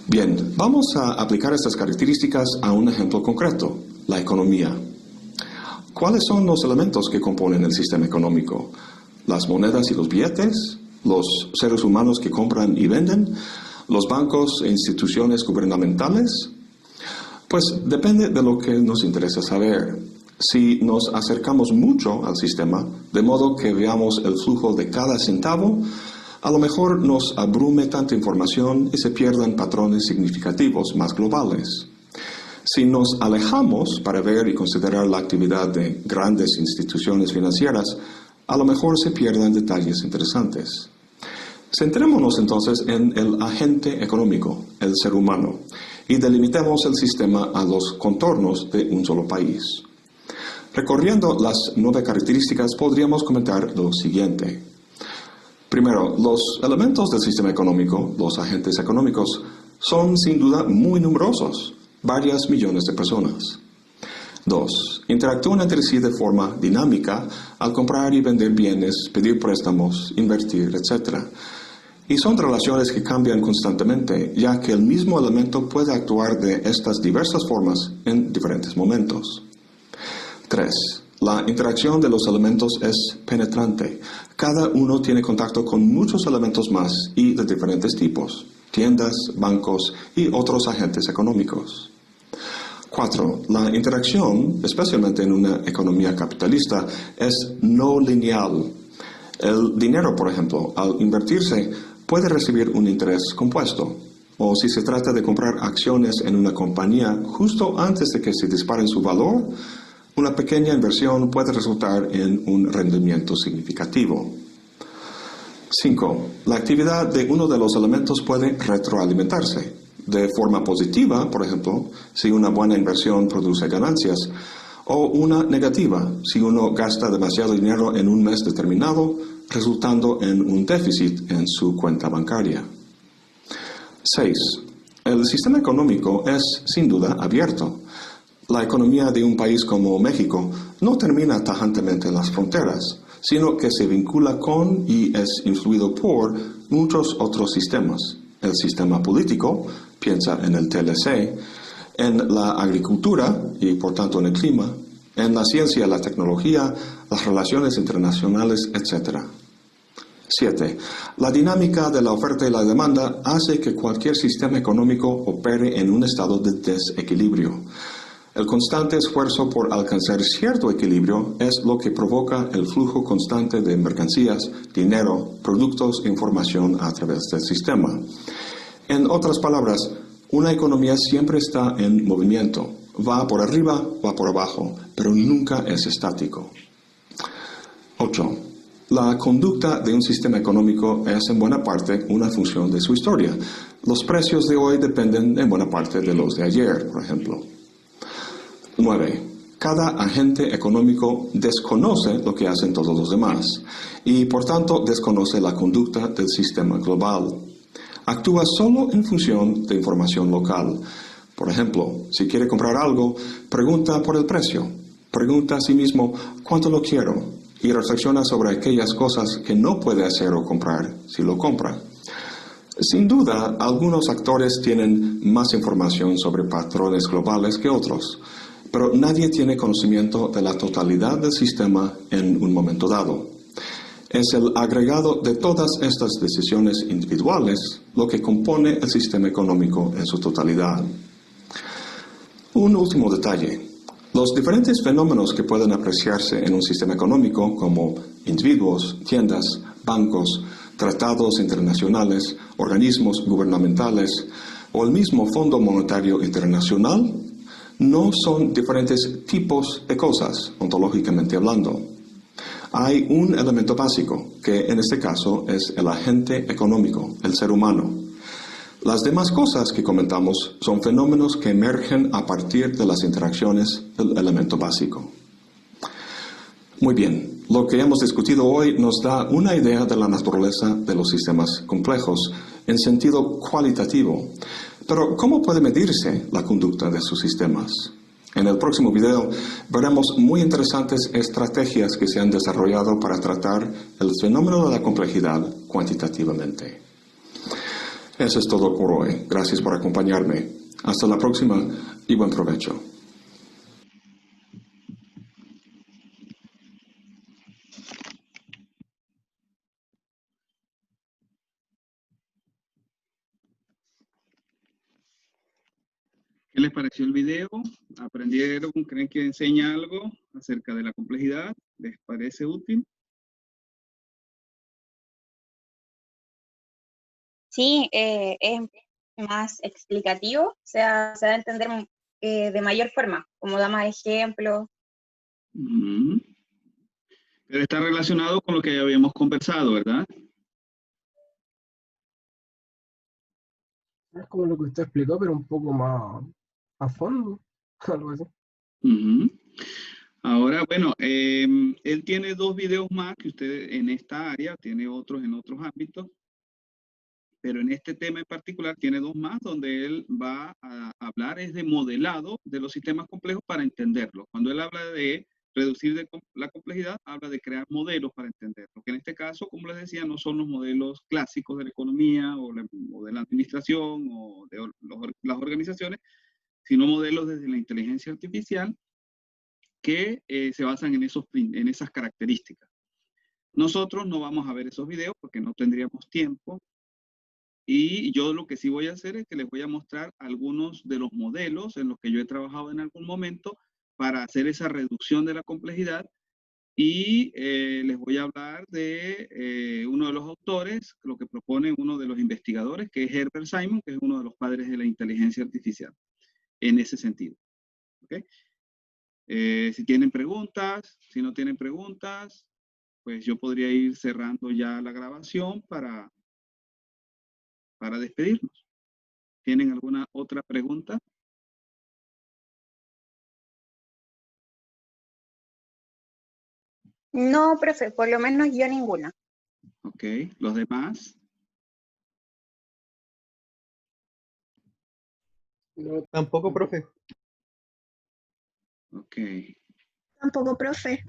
Bien, vamos a aplicar estas características a un ejemplo concreto, la economía. ¿Cuáles son los elementos que componen el sistema económico? ¿Las monedas y los billetes? ¿Los seres humanos que compran y venden? ¿Los bancos e instituciones gubernamentales? Pues depende de lo que nos interesa saber. Si nos acercamos mucho al sistema, de modo que veamos el flujo de cada centavo, a lo mejor nos abrume tanta información y se pierdan patrones significativos más globales. Si nos alejamos para ver y considerar la actividad de grandes instituciones financieras, a lo mejor se pierdan detalles interesantes. Centrémonos entonces en el agente económico, el ser humano, y delimitemos el sistema a los contornos de un solo país. Recorriendo las 9 características, podríamos comentar lo siguiente. Primero, los elementos del sistema económico, los agentes económicos, son sin duda muy numerosos, varias millones de personas. 2. Interactúan entre sí de forma dinámica al comprar y vender bienes, pedir préstamos, invertir, etc. Y son relaciones que cambian constantemente, ya que el mismo elemento puede actuar de estas diversas formas en diferentes momentos. 3. La interacción de los elementos es penetrante. Cada uno tiene contacto con muchos elementos más y de diferentes tipos, tiendas, bancos y otros agentes económicos. 4. La interacción, especialmente en una economía capitalista, es no lineal. El dinero, por ejemplo, al invertirse, puede recibir un interés compuesto. O si se trata de comprar acciones en una compañía justo antes de que se dispare su valor, una pequeña inversión puede resultar en un rendimiento significativo. 5. La actividad de uno de los elementos puede retroalimentarse. De forma positiva, por ejemplo, si una buena inversión produce ganancias, o una negativa, si uno gasta demasiado dinero en un mes determinado, resultando en un déficit en su cuenta bancaria. 6. El sistema económico es, sin duda, abierto. La economía de un país como México no termina tajantemente en las fronteras, sino que se vincula con y es influido por muchos otros sistemas. El sistema político, piensa en el TLC, en la agricultura y por tanto en el clima, en la ciencia, la tecnología, las relaciones internacionales, etc. 7. La dinámica de la oferta y la demanda hace que cualquier sistema económico opere en un estado de desequilibrio. El constante esfuerzo por alcanzar cierto equilibrio es lo que provoca el flujo constante de mercancías, dinero, productos e información a través del sistema. En otras palabras, una economía siempre está en movimiento. Va por arriba, va por abajo, pero nunca es estático. 8. La conducta de un sistema económico es en buena parte una función de su historia. Los precios de hoy dependen en buena parte de los de ayer, por ejemplo. 9. Cada agente económico desconoce lo que hacen todos los demás y por tanto desconoce la conducta del sistema global. Actúa solo en función de información local. Por ejemplo, si quiere comprar algo, pregunta por el precio. Pregunta a sí mismo cuánto lo quiero y reflexiona sobre aquellas cosas que no puede hacer o comprar si lo compra. Sin duda, algunos actores tienen más información sobre patrones globales que otros, pero nadie tiene conocimiento de la totalidad del sistema en un momento dado. Es el agregado de todas estas decisiones individuales lo que compone el sistema económico en su totalidad. Un último detalle. Los diferentes fenómenos que pueden apreciarse en un sistema económico, como individuos, tiendas, bancos, tratados internacionales, organismos gubernamentales o el mismo Fondo Monetario Internacional, no son diferentes tipos de cosas, ontológicamente hablando. Hay un elemento básico, que en este caso es el agente económico, el ser humano. Las demás cosas que comentamos son fenómenos que emergen a partir de las interacciones del elemento básico. Muy bien, lo que hemos discutido hoy nos da una idea de la naturaleza de los sistemas complejos en sentido cualitativo. Pero, ¿cómo puede medirse la conducta de sus sistemas? En el próximo video veremos muy interesantes estrategias que se han desarrollado para tratar el fenómeno de la complejidad cuantitativamente. Eso es todo por hoy. Gracias por acompañarme. Hasta la próxima y buen provecho. ¿Qué les pareció el video? ¿Aprendieron? ¿Creen que enseña algo acerca de la complejidad? ¿Les parece útil? Sí, es más explicativo, se da a entender de mayor forma, como da más ejemplos. Ujú. Pero está relacionado con lo que ya habíamos conversado, ¿verdad? Es como lo que usted explicó, pero un poco más a fondo, algo así. Ujú. Ahora, bueno, él tiene 2 videos más que usted en esta área, tiene otros en otros ámbitos, pero en este tema en particular tiene 2 más donde él va a hablar es de modelado de los sistemas complejos para entenderlos. Cuando él habla de reducir la complejidad, habla de crear modelos para entenderlo, que en este caso, como les decía, no son los modelos clásicos de la economía o de la administración o de las organizaciones, sino modelos desde la inteligencia artificial que se basan en esas características. Nosotros no vamos a ver esos videos porque no tendríamos tiempo. Y yo lo que sí voy a hacer es que les voy a mostrar algunos de los modelos en los que yo he trabajado en algún momento para hacer esa reducción de la complejidad y les voy a hablar de uno de los autores, lo que propone uno de los investigadores, que es Herbert Simon, que es uno de los padres de la inteligencia artificial, en ese sentido. ¿Okay? Si tienen preguntas, si no tienen preguntas, pues yo podría ir cerrando ya la grabación para despedirnos. ¿Tienen alguna otra pregunta? No, profe, por lo menos yo ninguna. Ok, los demás. No, Tampoco, profe. Ok. Tampoco, profe.